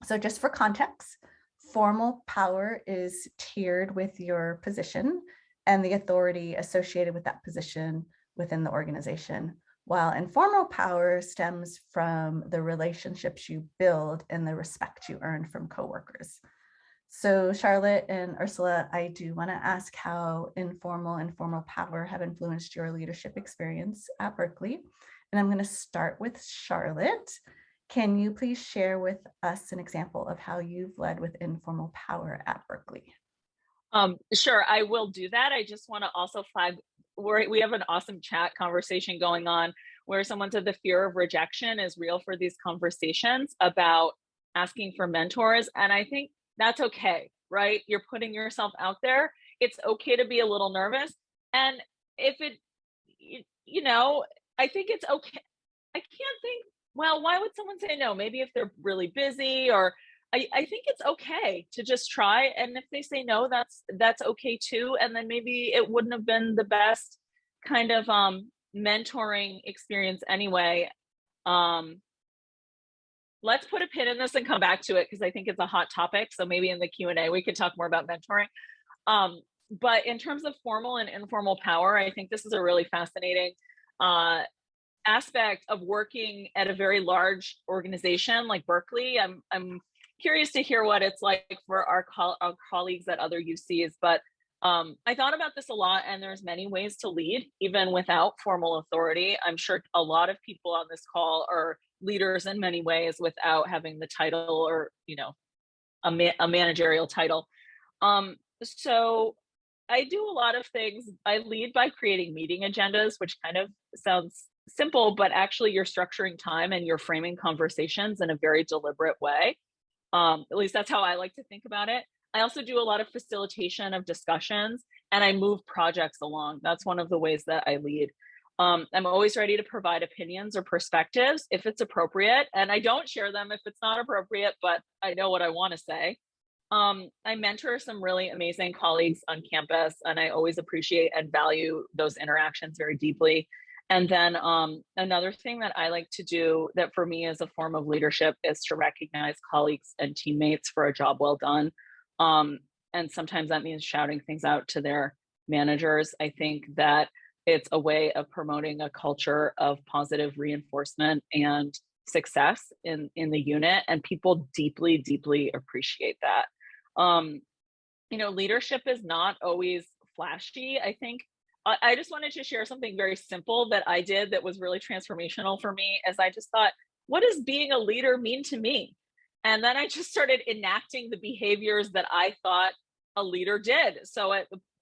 D: So just for context, formal power is tiered with your position and the authority associated with that position within the organization, while informal power stems from the relationships you build and the respect you earn from coworkers. So Charlotte and Ursula, I do want to ask how informal and formal power have influenced your leadership experience at Berkeley. And I'm going to start with Charlotte. Can you please share with us an example of how you've led with informal power at Berkeley?
C: Sure, I will do that. I just want to also flag, we have an awesome chat conversation going on where someone said the fear of rejection is real for these conversations about asking for mentors. And I think that's okay, right? You're putting yourself out there. It's okay to be a little nervous. And if I think it's okay. I can't think, well, why would someone say no? Maybe if they're really busy or I think it's okay to just try. And if they say no, that's okay too. And then maybe it wouldn't have been the best kind of mentoring experience anyway. Let's put a pin in this and come back to it because I think it's a hot topic. So maybe in the Q&A, we could talk more about mentoring. But in terms of formal and informal power, I think this is a really fascinating aspect of working at a very large organization like Berkeley. I'm curious to hear what it's like for our colleagues at other UCs, but I thought about this a lot, and there's many ways to lead, even without formal authority. I'm sure a lot of people on this call are leaders in many ways without having the title or, a managerial title. So I do a lot of things. I lead by creating meeting agendas, which kind of sounds simple, but actually you're structuring time and you're framing conversations in a very deliberate way. At least that's how I like to think about it. I also do a lot of facilitation of discussions and I move projects along. That's one of the ways that I lead. I'm always ready to provide opinions or perspectives if it's appropriate, and I don't share them if it's not appropriate, but I know what I want to say. I mentor some really amazing colleagues on campus, and I always appreciate and value those interactions very deeply. And then another thing that I like to do that for me is a form of leadership is to recognize colleagues and teammates for a job well done. And sometimes that means shouting things out to their managers. I think that it's a way of promoting a culture of positive reinforcement and success in the unit, and people deeply, deeply appreciate that. Leadership is not always flashy. I think I just wanted to share something very simple that I did that was really transformational for me, as I just thought, what does being a leader mean to me? And then I just started enacting the behaviors that I thought a leader did. So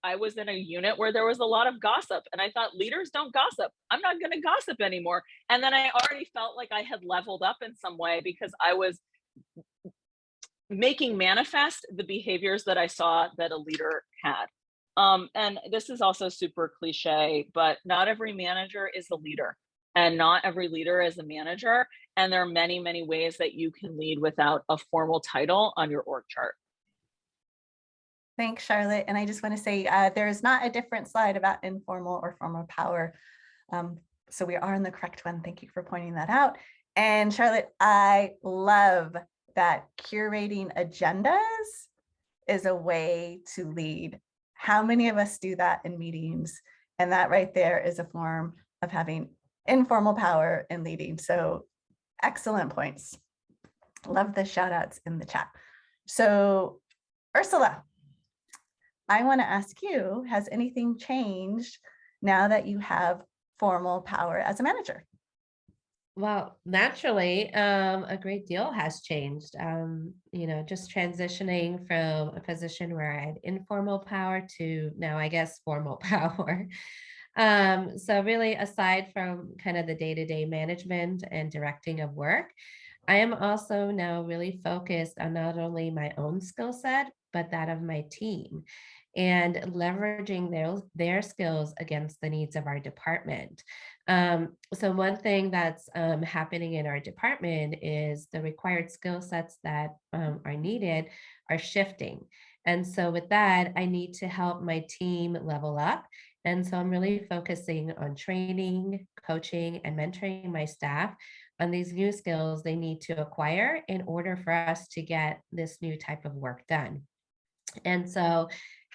C: I was in a unit where there was a lot of gossip, and I thought, leaders don't gossip. I'm not going to gossip anymore. And then I already felt like I had leveled up in some way, because I was making manifest the behaviors that I saw that a leader had. And this is also super cliche, but not every manager is a leader, and not every leader is a manager. And there are many, many ways that you can lead without a formal title on your org chart.
D: Thanks, Charlotte. And I just want to say there is not a different slide about informal or formal power. So we are on the correct one. Thank you for pointing that out. And Charlotte, I love that curating agendas is a way to lead. How many of us do that in meetings? And that right there is a form of having informal power in leading. So excellent points. Love the shout outs in the chat. So Ursula, I want to ask you, has anything changed now that you have formal power as a manager?
B: Well, naturally, a great deal has changed. Just transitioning from a position where I had informal power to now, I guess, formal power. So really, aside from kind of the day-to-day management and directing of work, I am also now really focused on not only my own skill set, but that of my team, and leveraging their skills against the needs of our department. So one thing that's happening in our department is the required skill sets that are needed are shifting. And so with that, I need to help my team level up. And so I'm really focusing on training, coaching, and mentoring my staff on these new skills they need to acquire in order for us to get this new type of work done. And so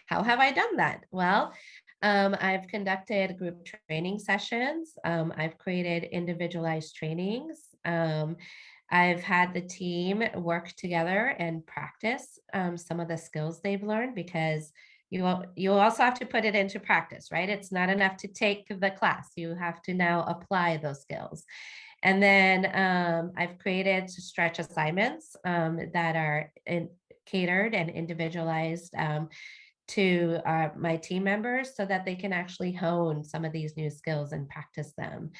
B: how have I done that? Well, I've conducted group training sessions. I've created individualized trainings. I've had the team work together and practice some of the skills they've learned, because you also have to put it into practice, right? It's not enough to take the class. You have to now apply those skills. And then I've created stretch assignments that are catered and individualized to my team members, so that they can actually hone some of these new skills and practice them.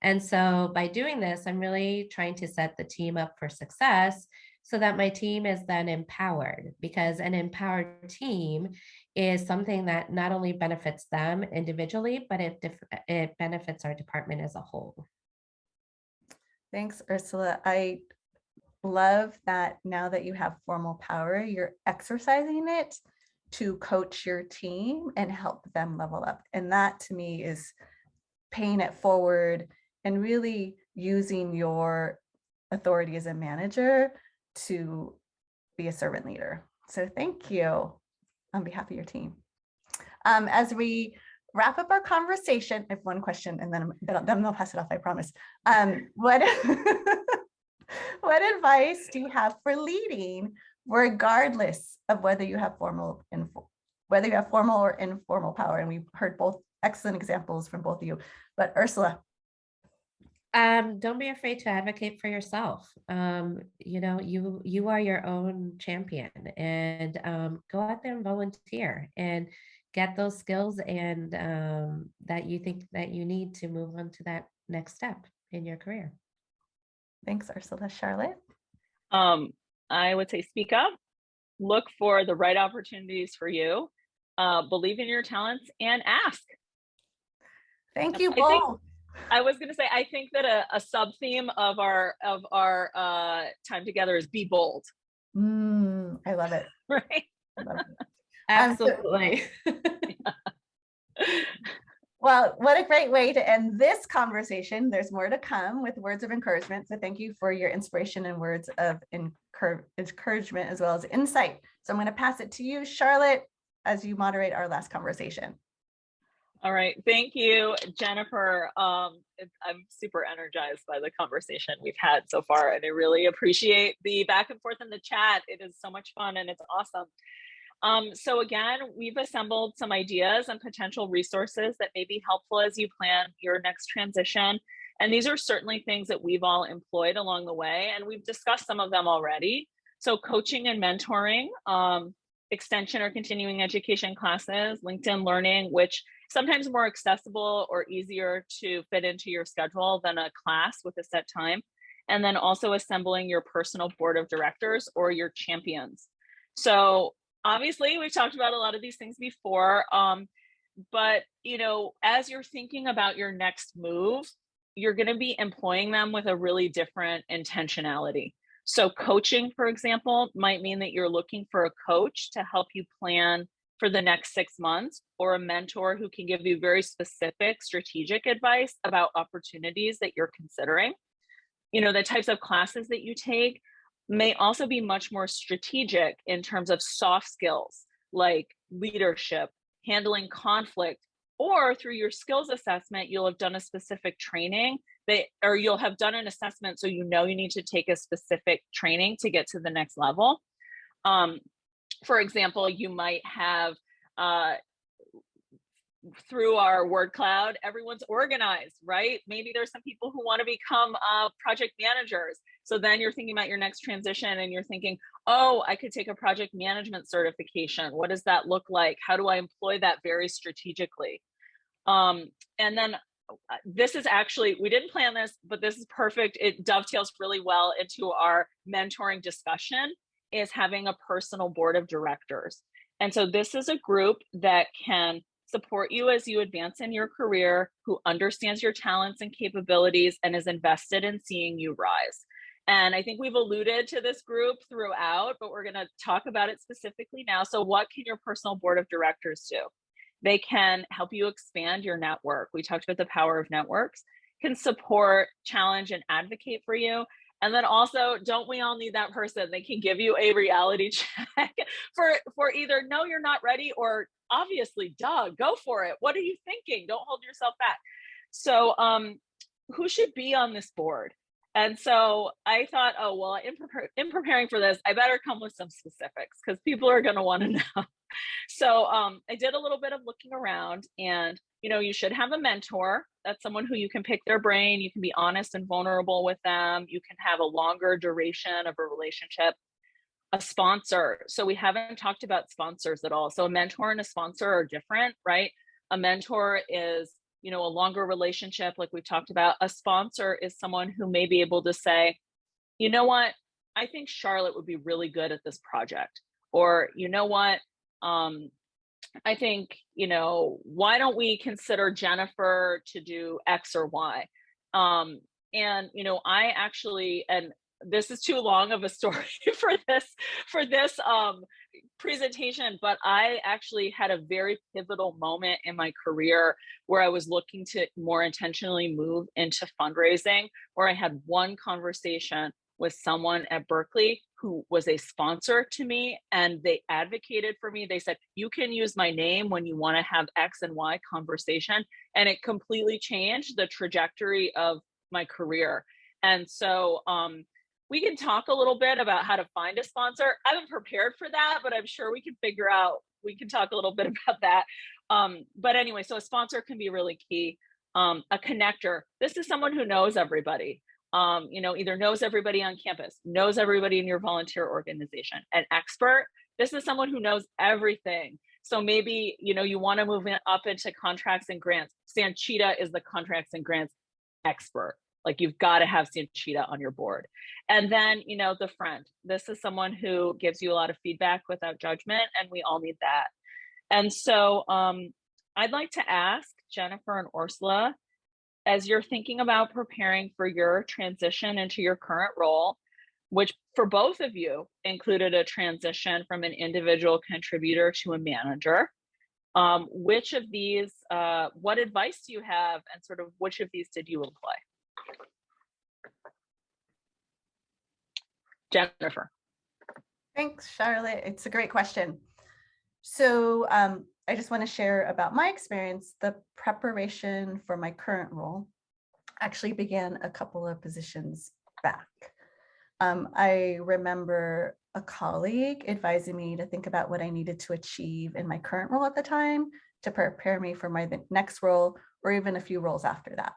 B: And so by doing this, I'm really trying to set the team up for success, so that my team is then empowered, because an empowered team is something that not only benefits them individually, but it benefits our department as a whole.
D: Thanks, Ursula. I love that now that you have formal power, you're exercising it to coach your team and help them level up. And that to me is paying it forward and really using your authority as a manager to be a servant leader. So thank you on behalf of your team. As we wrap up our conversation, I have one question, and then I'll pass it off, I promise. What advice do you have for leading, regardless of whether you have formal or informal power? And we've heard both excellent examples from both of you. But Ursula.
B: Don't be afraid to advocate for yourself. You are your own champion, and go out there and volunteer and get those skills and that you think that you need to move on to that next step in your career.
D: Thanks, Ursula. Charlotte?
C: I would say speak up, look for the right opportunities for you, believe in your talents, and ask.
D: Thank you both.
C: I was going to say, I think that a sub theme of our time together is be bold.
D: I love it.
C: Right?
D: I love it.
B: Absolutely.
D: Well, what a great way to end this conversation. There's more to come with words of encouragement. So thank you for your inspiration and words of encouragement as well as insight. So I'm going to pass it to you, Charlotte, as you moderate our last conversation.
C: All right. Thank you, Jennifer. I'm super energized by the conversation we've had so far, and I really appreciate the back and forth in the chat. It is so much fun and it's awesome. So again, we've assembled some ideas and potential resources that may be helpful as you plan your next transition. And these are certainly things that we've all employed along the way, and we've discussed some of them already. So coaching and mentoring, extension or continuing education classes, LinkedIn Learning, which sometimes more accessible or easier to fit into your schedule than a class with a set time. And then also assembling your personal board of directors or your champions. So obviously we've talked about a lot of these things before, but as you're thinking about your next move, you're going to be employing them with a really different intentionality. So coaching, for example, might mean that you're looking for a coach to help you plan for the next 6 months, or a mentor who can give you very specific strategic advice about opportunities that you're considering. The types of classes that you take may also be much more strategic in terms of soft skills like leadership, handling conflict, or through your skills assessment, you'll have done a specific training or you'll have done an assessment, so you need to take a specific training to get to the next level. For example, you might have, through our word cloud, everyone's organized, right? Maybe there's some people who want to become project managers. So then you're thinking about your next transition and you're thinking, oh, I could take a project management certification. What does that look like? How do I employ that very strategically? And then this is actually, we didn't plan this, but this is perfect. It dovetails really well into our mentoring discussion, is having a personal board of directors. And so this is a group that can support you as you advance in your career, who understands your talents and capabilities and is invested in seeing you rise. And I think we've alluded to this group throughout, but we're going to talk about it specifically now. So what can your personal board of directors do? They can help you expand your network. We talked about the power of networks, can support, challenge, and advocate for you. And then also, don't we all need that person? They can give you a reality check for either, no, you're not ready, or obviously, duh, go for it. What are you thinking? Don't hold yourself back. So who should be on this board? And so I thought, oh, well, in preparing for this, I better come with some specifics because people are going to want to know. So I did a little bit of looking around, and you should have a mentor. That's someone who you can pick their brain. You can be honest and vulnerable with them. You can have a longer duration of a relationship. A sponsor. So we haven't talked about sponsors at all. So a mentor and a sponsor are different, right? A mentor is, a longer relationship, like we've talked about. A sponsor is someone who may be able to say, you know what, I think Charlotte would be really good at this project. Or, you know what, I think, why don't we consider Jennifer to do X or Y? And, I actually, and this is too long of a story for this presentation, but I actually had a very pivotal moment in my career where I was looking to more intentionally move into fundraising, where I had one conversation with someone at Berkeley who was a sponsor to me, and they advocated for me. They said, you can use my name when you want to have X and Y conversation. And it completely changed the trajectory of my career. And so we can talk a little bit about how to find a sponsor. I haven't prepared for that, but I'm sure we can talk a little bit about that. But anyway, so a sponsor can be really key. A connector. This is someone who knows everybody. Either knows everybody on campus, knows everybody in your volunteer organization. An expert, this is someone who knows everything. So maybe, you want to move up into contracts and grants. Sanchita is the contracts and grants expert. Like, you've got to have Sanchita on your board. And then, the friend. This is someone who gives you a lot of feedback without judgment, and we all need that. And so I'd like to ask Jennifer and Orsolya, as you're thinking about preparing for your transition into your current role, which for both of you included a transition from an individual contributor to a manager, which of these, what advice do you have, and sort of which of these did you employ? Jennifer.
D: Thanks, Charlotte. It's a great question. So I just want to share about my experience. The preparation for my current role actually began a couple of positions back. I remember a colleague advising me to think about what I needed to achieve in my current role at the time to prepare me for my next role, or even a few roles after that.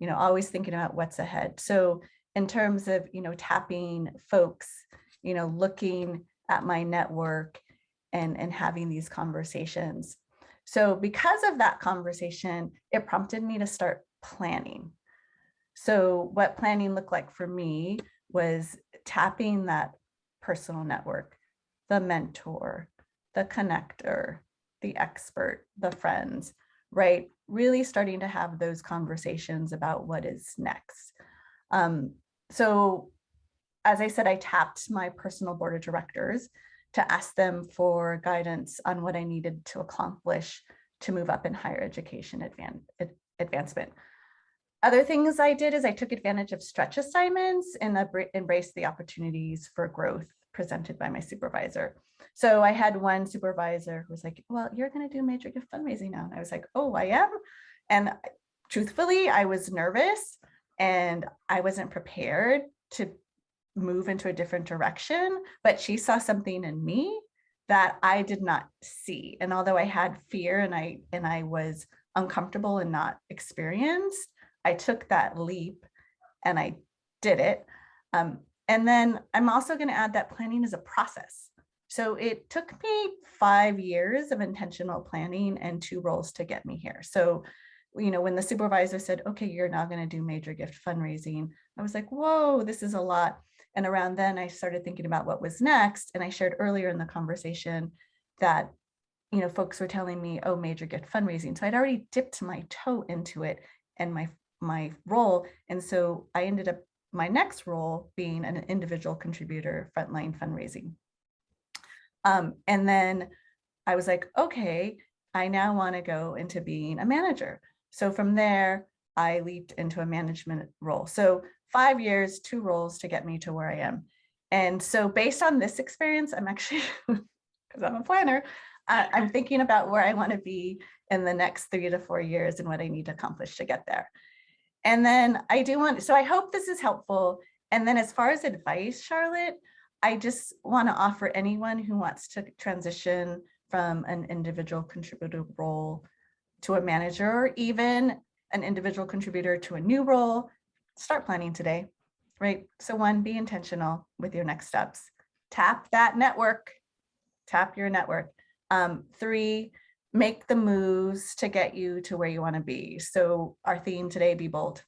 D: Always thinking about what's ahead. So in terms of, tapping folks, looking at my network and having these conversations. So because of that conversation, it prompted me to start planning. So what planning looked like for me was tapping that personal network, the mentor, the connector, the expert, the friends, right? Really starting to have those conversations about what is next. So as I said, I tapped my personal board of directors to ask them for guidance on what I needed to accomplish to move up in higher education advancement. Other things I did is I took advantage of stretch assignments and embraced the opportunities for growth presented by my supervisor. So I had one supervisor who was like, well, you're going to do major gift fundraising now. And I was like, oh, I am. And truthfully, I was nervous and I wasn't prepared to move into a different direction, but she saw something in me that I did not see. And although I had fear and I was uncomfortable and not experienced, I took that leap and I did it. And then I'm also going to add that planning is a process. So it took me 5 years of intentional planning and 2 roles to get me here. So, when the supervisor said, okay, you're now going to do major gift fundraising, I was like, whoa, this is a lot. And around then I started thinking about what was next. And I shared earlier in the conversation that, folks were telling me, oh, major gift fundraising. So I'd already dipped my toe into it and my role. And so I ended up my next role being an individual contributor, frontline fundraising. And then I was like, okay, I now want to go into being a manager. So from there, I leaped into a management role. So 5 years, 2 roles to get me to where I am. And so based on this experience, I'm actually, because I'm a planner, I'm thinking about where I want to be in the next 3 to 4 years and what I need to accomplish to get there. And then so I hope this is helpful. And then as far as advice, Charlotte, I just want to offer anyone who wants to transition from an individual contributor role to a manager, or even an individual contributor to a new role, start planning today, right? So 1, be intentional with your next steps. Tap that network, tap your network. 3, make the moves to get you to where you want to be. So our theme today, be bold,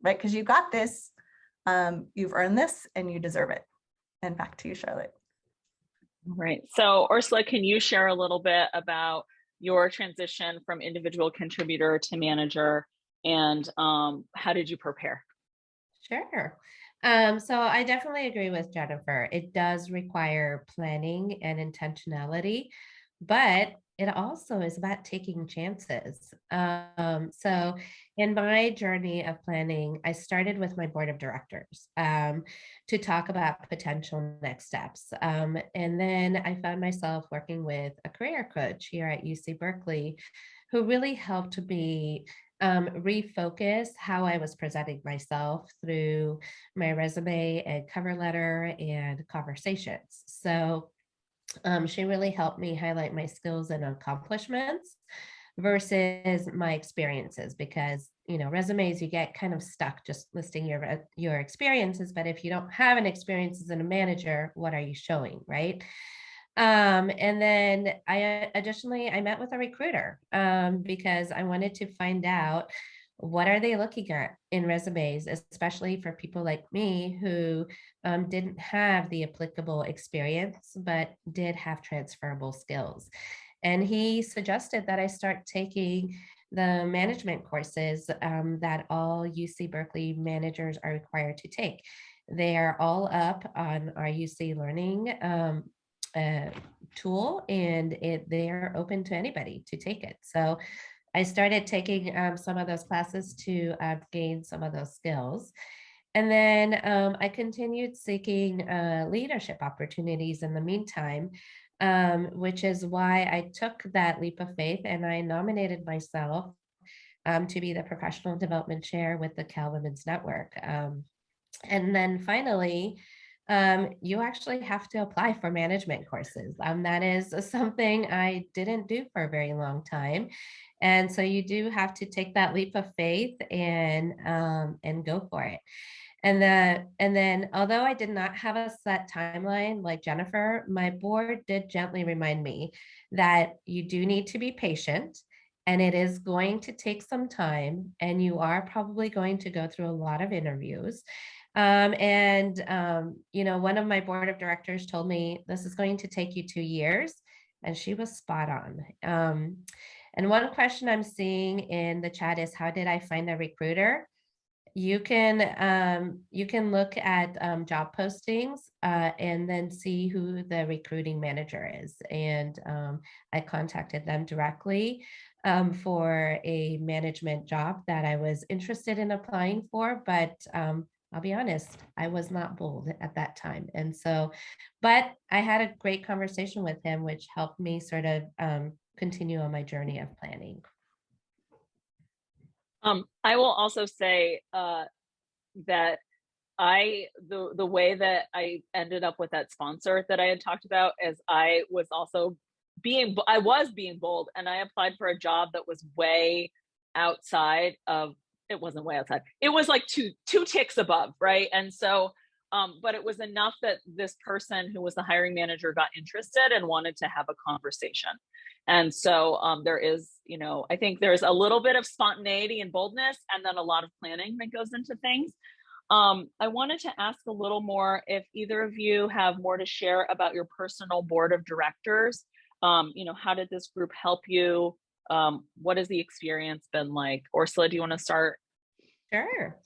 D: right? Because you got this, you've earned this and you deserve it. And back to you, Charlotte.
C: Right. So Orsolya, can you share a little bit about your transition from individual contributor to manager, and how did you prepare?
B: Sure. So I definitely agree with Jennifer. It does require planning and intentionality, but it also is about taking chances. So in my journey of planning, I started with my board of directors to talk about potential next steps. And then I found myself working with a career coach here at UC Berkeley who really helped me refocus how I was presenting myself through my resume and cover letter and conversations. So she really helped me highlight my skills and accomplishments versus my experiences, because resumes, you get kind of stuck just listing your experiences, but if you don't have an experience as a manager, what are you showing, right? And then I met with a recruiter because I wanted to find out what are they looking at in resumes, especially for people like me who didn't have the applicable experience, but did have transferable skills. And he suggested that I start taking the management courses that all UC Berkeley managers are required to take. They are all up on our UC Learning tool, and they are open to anybody to take it. So I started taking some of those classes to gain some of those skills. And then I continued seeking leadership opportunities in the meantime, which is why I took that leap of faith and I nominated myself to be the professional development chair with the Cal Women's Network. And then finally, you actually have to apply for management courses. That is something I didn't do for a very long time. And so you do have to take that leap of faith and go for it. And then although I did not have a set timeline like Jennifer, my board did gently remind me that you do need to be patient, and it is going to take some time, and you are probably going to go through a lot of interviews. One of my board of directors told me this is going to take you 2 years, and she was spot on. And one question I'm seeing in the chat is, how did I find a recruiter? You can look at job postings and then see who the recruiting manager is. And I contacted them directly for a management job that I was interested in applying for, but I'll be honest, I was not bold at that time. And so, but I had a great conversation with him, which helped me sort of continue on my journey of planning.
C: I will also say that the way that I ended up with that sponsor that I had talked about is I was being bold, and I applied for a job that was way outside of, it wasn't way outside. It was like two ticks above, right? And so, but it was enough that this person who was the hiring manager got interested and wanted to have a conversation. And so there is, I think there's a little bit of spontaneity and boldness, and then a lot of planning that goes into things. I wanted to ask a little more if either of you have more to share about your personal board of directors. How did this group help you? What has the experience been like? Orsolya, do you want to start?
B: Sure.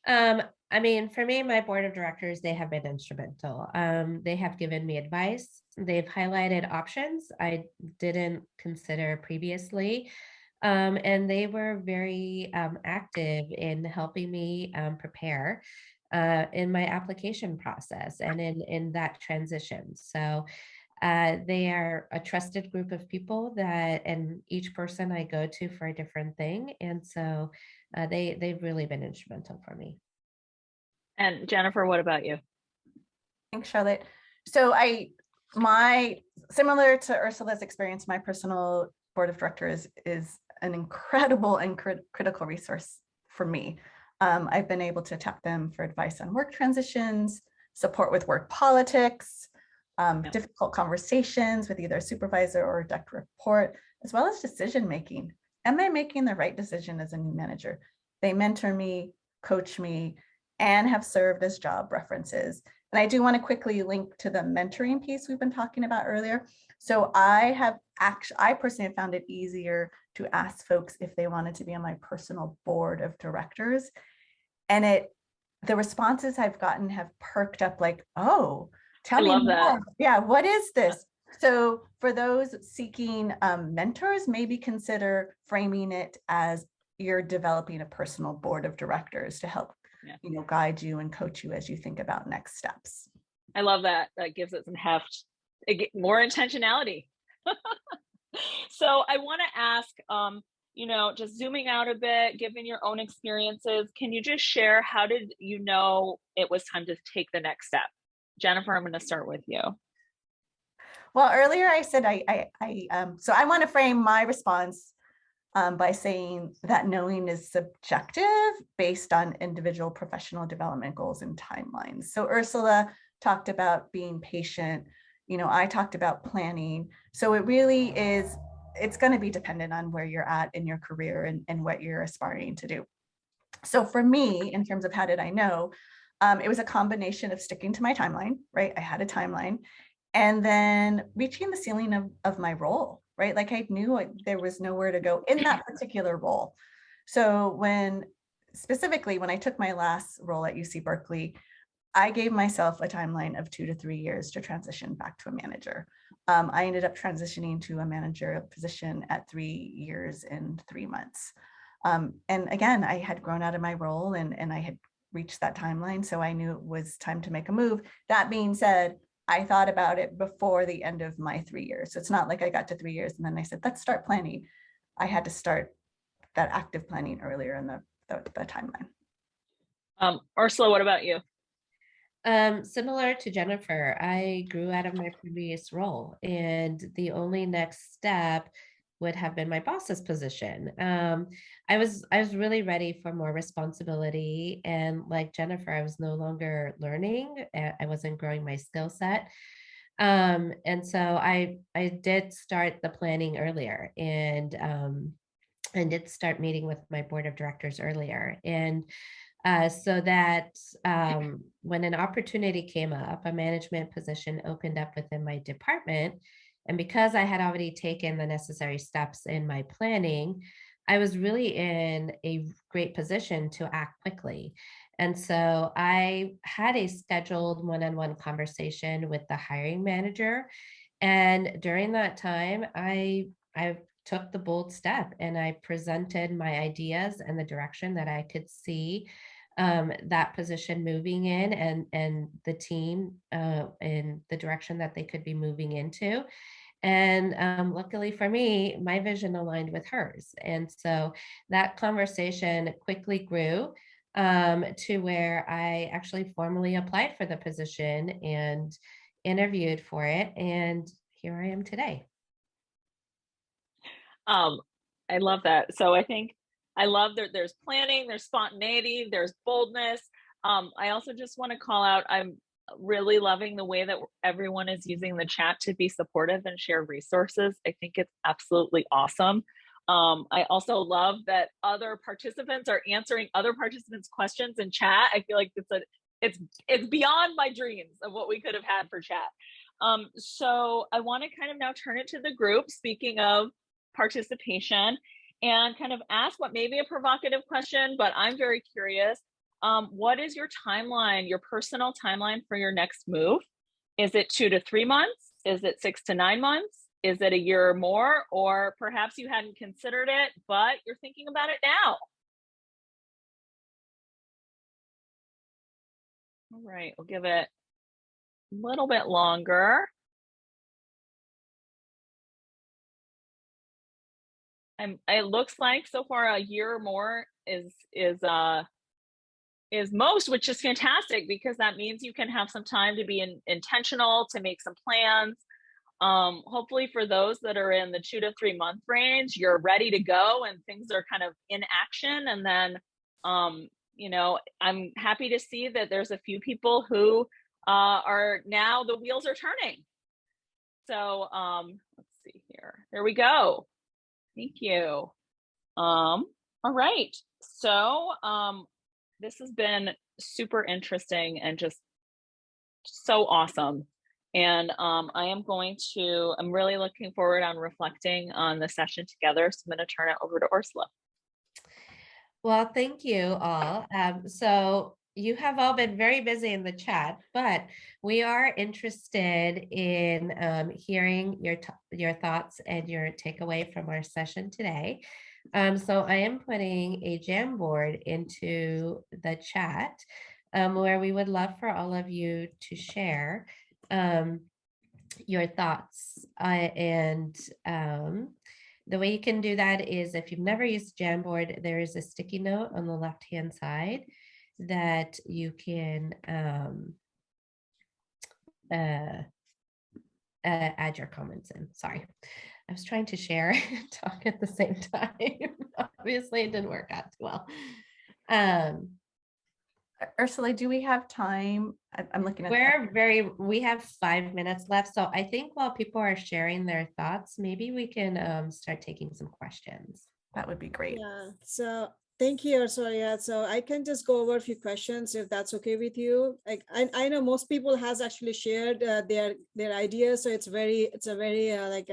B: For me, my board of directors, they have been instrumental. They have given me advice. They've highlighted options I didn't consider previously. And they were very active in helping me prepare in my application process and in that transition. So they are a trusted group of people and each person I go to for a different thing. And so they've really been instrumental for me.
C: And Jennifer, what about you?
D: Thanks, Charlotte. So similar to Ursula's experience, my personal board of directors is an incredible and critical resource for me. I've been able to tap them for advice on work transitions, support with work politics, difficult conversations with either a supervisor or a direct report, as well as decision-making. Am I making the right decision as a new manager? They mentor me, coach me, and have served as job references. And I do want to quickly link to the mentoring piece we've been talking about earlier. So I personally have found it easier to ask folks if they wanted to be on my personal board of directors. And the responses I've gotten have perked up like, oh, tell me more. That. Yeah, what is this? So for those seeking mentors, maybe consider framing it as you're developing a personal board of directors to help guide you and coach you as you think about next steps.
C: I love that. That gives it some heft, more intentionality. So I want to ask, just zooming out a bit, given your own experiences, can you just share, how did you know it was time to take the next step? Jennifer, I'm going to start with you.
D: Well, earlier I said so I want to frame my response by saying that knowing is subjective based on individual professional development goals and timelines. So Ursula talked about being patient. I talked about planning. So it really is, it's going to be dependent on where you're at in your career and what you're aspiring to do. So for me, in terms of how did I know, it was a combination of sticking to my timeline, right? I had a timeline, and then reaching the ceiling of my role, right? Like I knew there was nowhere to go in that particular role. So specifically when I took my last role at UC Berkeley, I gave myself a timeline of 2 to 3 years to transition back to a manager. I ended up transitioning to a manager position at 3 years and 3 months. And again, I had grown out of my role and I had reached that timeline. So I knew it was time to make a move. That being said, I thought about it before the end of my 3 years. So it's not like I got to 3 years and then I said, let's start planning. I had to start that active planning earlier in the timeline.
C: Ursula, what about you?
B: Similar to Jennifer, I grew out of my previous role, and the only next step would have been my boss's position. I was really ready for more responsibility, and like Jennifer, I was no longer learning. I wasn't growing my skill set. And so I did start the planning earlier, and did start meeting with my board of directors earlier. And so that when an opportunity came up, a management position opened up within my department. And because I had already taken the necessary steps in my planning, I was really in a great position to act quickly. And so I had a scheduled one-on-one conversation with the hiring manager. And during that time, I took the bold step and I presented my ideas and the direction that I could see that position moving in, and the team in the direction that they could be moving into. And luckily for me, my vision aligned with hers. And so that conversation quickly grew to where I actually formally applied for the position and interviewed for it. And here I am today.
C: I love that. So I think I love that there's planning, there's spontaneity, there's boldness. I also just want to call out, I'm really loving the way that everyone is using the chat to be supportive and share resources. I think it's absolutely awesome. I also love that other participants are answering other participants' questions in chat. I feel like it's beyond my dreams of what we could have had for chat. So I want to kind of now turn it to the group, speaking of participation, and kind of ask what may be a provocative question, but I'm very curious. What is your timeline, your personal timeline for your next move? Is it 2 to 3 months? Is it 6 to 9 months? Is it a year or more? Or perhaps you hadn't considered it, but you're thinking about it now? All right, we'll give it a little bit longer. It looks like so far a year or more is most, which is fantastic, because that means you can have some time to be intentional, to make some plans. Hopefully for those that are in the 2 to 3 month range, you're ready to go and things are kind of in action. And then, you know, I'm happy to see that there's a few people who are now the wheels are turning. So let's see here. There we go. Thank you. All right. So this has been super interesting and just so awesome. And I'm really looking forward on reflecting on the session together. So I'm going to turn it over to Orsolya.
B: Well, thank you all. So you have all been very busy in the chat, but we are interested in hearing your thoughts and your takeaway from our session today. So I am putting a Jamboard into the chat where we would love for all of you to share your thoughts. And the way you can do that is, if you've never used Jamboard, there is a sticky note on the left-hand side that you can add your comments in. Sorry, I was trying to share and talk at the same time. Obviously, it didn't work out too well.
D: Ursula, do we have time? I'm looking at
B: we have 5 minutes left. So I think while people are sharing their thoughts, maybe we can start taking some questions.
D: That would be great.
A: Yeah, so thank you, Orsolya. So I can just go over a few questions if that's okay with you. Like I know most people has actually shared their ideas, so it's a very like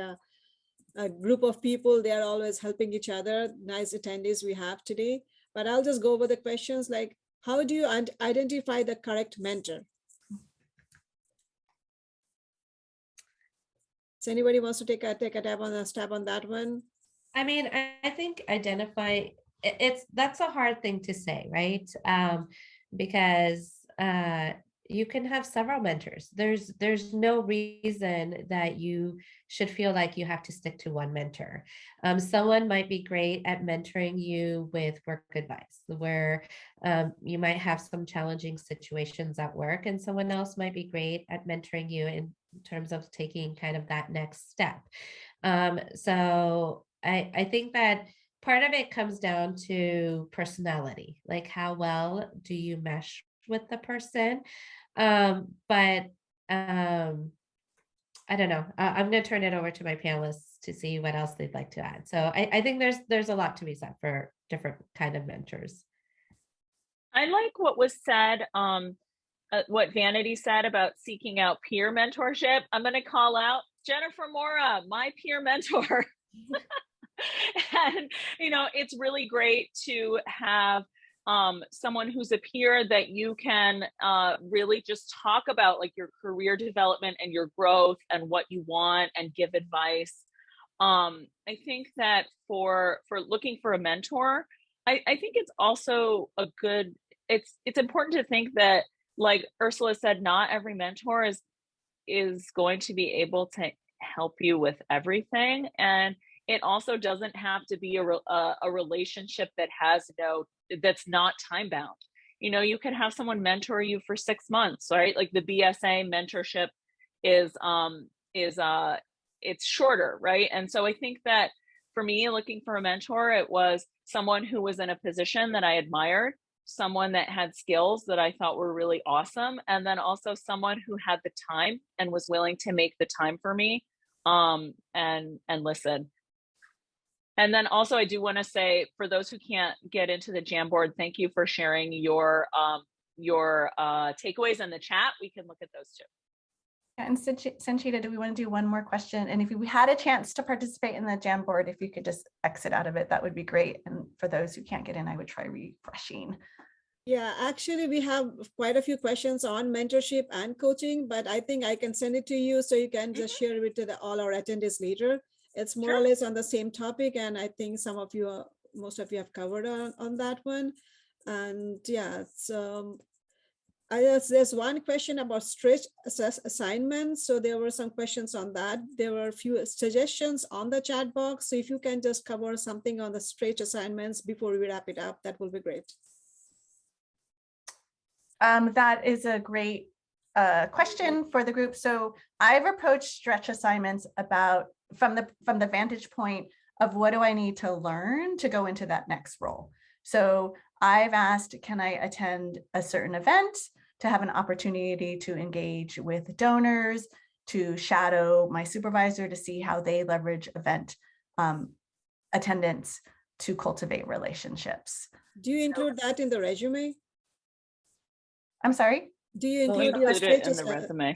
A: a group of people. They are always helping each other. Nice attendees we have today. But I'll just go over the questions like, how do you identify the correct mentor? So anybody wants to take a stab on that one?
B: I mean, I think that's a hard thing to say, right? Because you can have several mentors. There's no reason that you should feel like you have to stick to one mentor. Someone might be great at mentoring you with work advice, where you might have some challenging situations at work, and someone else might be great at mentoring you in terms of taking kind of that next step. So I think that part of it comes down to personality, like how well do you mesh with the person. But I don't know. I'm going to turn it over to my panelists to see what else they'd like to add. So I think there's a lot to be said for different kind of mentors.
C: I like what was said, what Vanity said about seeking out peer mentorship. I'm going to call out Jennifer Mora, my peer mentor. And, it's really great to have someone who's a peer that you can really just talk about, like, your career development and your growth and what you want, and give advice. I think that for looking for a mentor, I think it's also it's important to think that, like Ursula said, not every mentor is going to be able to help you with everything. And it also doesn't have to be a relationship that's not time bound. You could have someone mentor you for 6 months, right? Like the BSA mentorship is it's shorter, right? And so I think that for me, looking for a mentor, it was someone who was in a position that I admired, someone that had skills that I thought were really awesome, and then also someone who had the time and was willing to make the time for me, and listen. And then also, I do want to say, for those who can't get into the Jamboard, thank you for sharing your takeaways in the chat. We can look at those too.
D: And Sanchita, do we want to do one more question? And if we had a chance to participate in the Jamboard, if you could just exit out of it, that would be great. And for those who can't get in, I would try refreshing.
A: Yeah, actually, we have quite a few questions on mentorship and coaching, but I think I can send it to you so you can just share it with all our attendees later. It's more or less on the same topic, and I think most of you have covered on that one. And yeah, so there's one question about stretch assignments. So there were some questions on that. There were a few suggestions on the chat box. So if you can just cover something on the stretch assignments before we wrap it up, that will be great.
D: That is a great question for the group. So I've approached stretch assignments from the vantage point of what do I need to learn to go into that next role. So I've asked, can I attend a certain event to have an opportunity to engage with donors, to shadow my supervisor to see how they leverage event attendance to cultivate relationships.
A: Do you include that in the resume?
D: I'm sorry?
A: Do you include
C: it in the resume?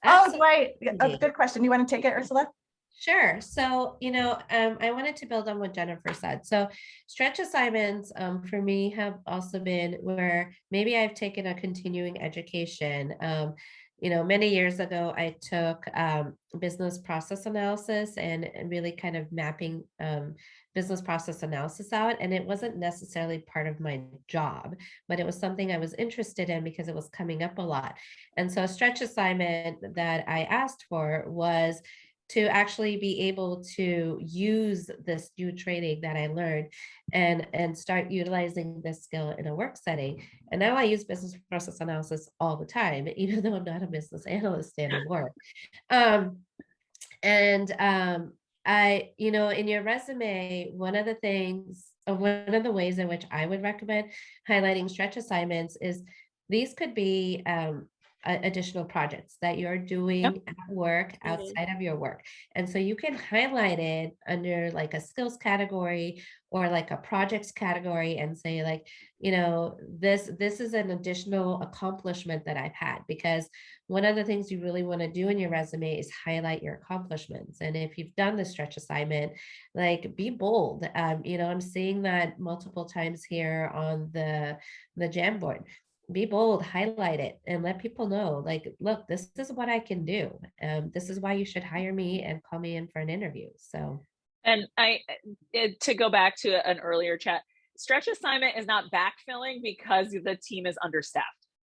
D: Oh, right. A good question. You want to take it, Ursula?
B: Sure. So, I wanted to build on what Jennifer said. So stretch assignments for me have also been where maybe I've taken a continuing education. Many years ago, I took business process analysis and really kind of mapping business process analysis out. And it wasn't necessarily part of my job, but it was something I was interested in because it was coming up a lot. And so a stretch assignment that I asked for was to actually be able to use this new training that I learned and start utilizing this skill in a work setting. And now I use business process analysis all the time, even though I'm not a business analyst anymore. I, in your resume, one of the ways in which I would recommend highlighting stretch assignments is these could be additional projects that you're doing at work outside of your work. And so you can highlight it under like a skills category or like a projects category and say like, this is an additional accomplishment that I've had, because one of the things you really want to do in your resume is highlight your accomplishments. And if you've done the stretch assignment, like be bold. I'm seeing that multiple times here on the Jamboard. Be bold, highlight it, and let people know, like, look, this is what I can do. This is why you should hire me and call me in for an interview. So,
C: and to go back to an earlier chat, stretch assignment is not backfilling because the team is understaffed,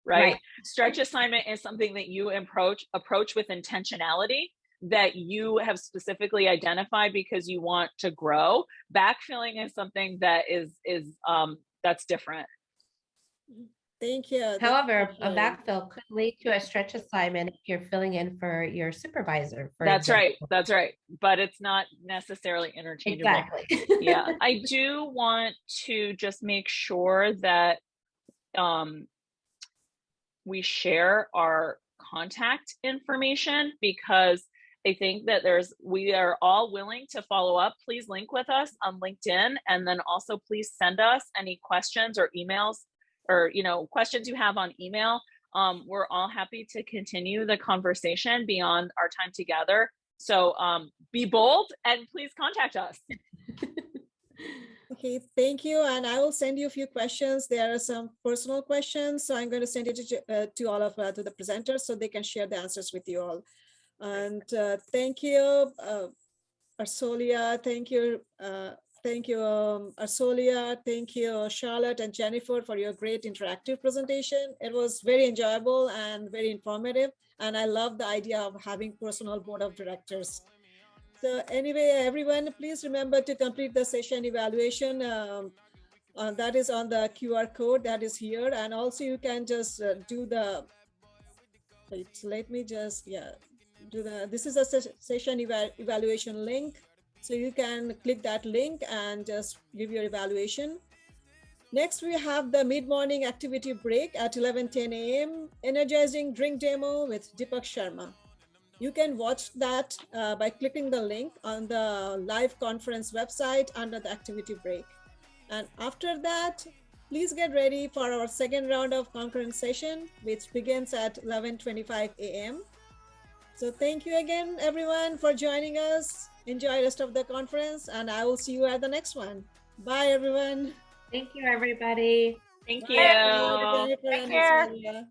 C: right? Stretch assignment is something that you approach with intentionality, that you have specifically identified because you want to grow. Backfilling is something that is that's different.
A: Thank you.
B: However, a backfill could lead to a stretch assignment if you're filling in for your supervisor.
C: That's right. That's right. But it's not necessarily interchangeable.
B: Exactly.
C: Yeah. I do want to just make sure that we share our contact information, because I think that we are all willing to follow up. Please link with us on LinkedIn, and then also please send us any questions or emails, or questions you have on email. We're all happy to continue the conversation beyond our time together. So be bold and please contact us.
A: Okay, thank you. And I will send you a few questions. There are some personal questions, so I'm going to send it to all of to the presenters so they can share the answers with you all. And thank you, Orsolya. Thank you. Thank you, Orsolya. Thank you, Charlotte and Jennifer, for your great interactive presentation. It was very enjoyable and very informative. And I love the idea of having personal board of directors. So anyway, everyone, please remember to complete the session evaluation. That is on the QR code that is here. And also you can just do the, let me just, this is a session evaluation link. So you can click that link and just give your evaluation. Next, we have the mid-morning activity break at 11:10 a.m. Energizing drink demo with Deepak Sharma. You can watch that by clicking the link on the live conference website under the activity break. And after that, please get ready for our second round of concurrent session, which begins at 11:25 a.m. So thank you again, everyone, for joining us. Enjoy the rest of the conference, and I will see you at the next one. Bye, everyone.
B: Thank you, everybody.
C: Thank
A: Bye,
C: you.
A: Jennifer
D: Take
A: and
D: care.
A: Orsolya.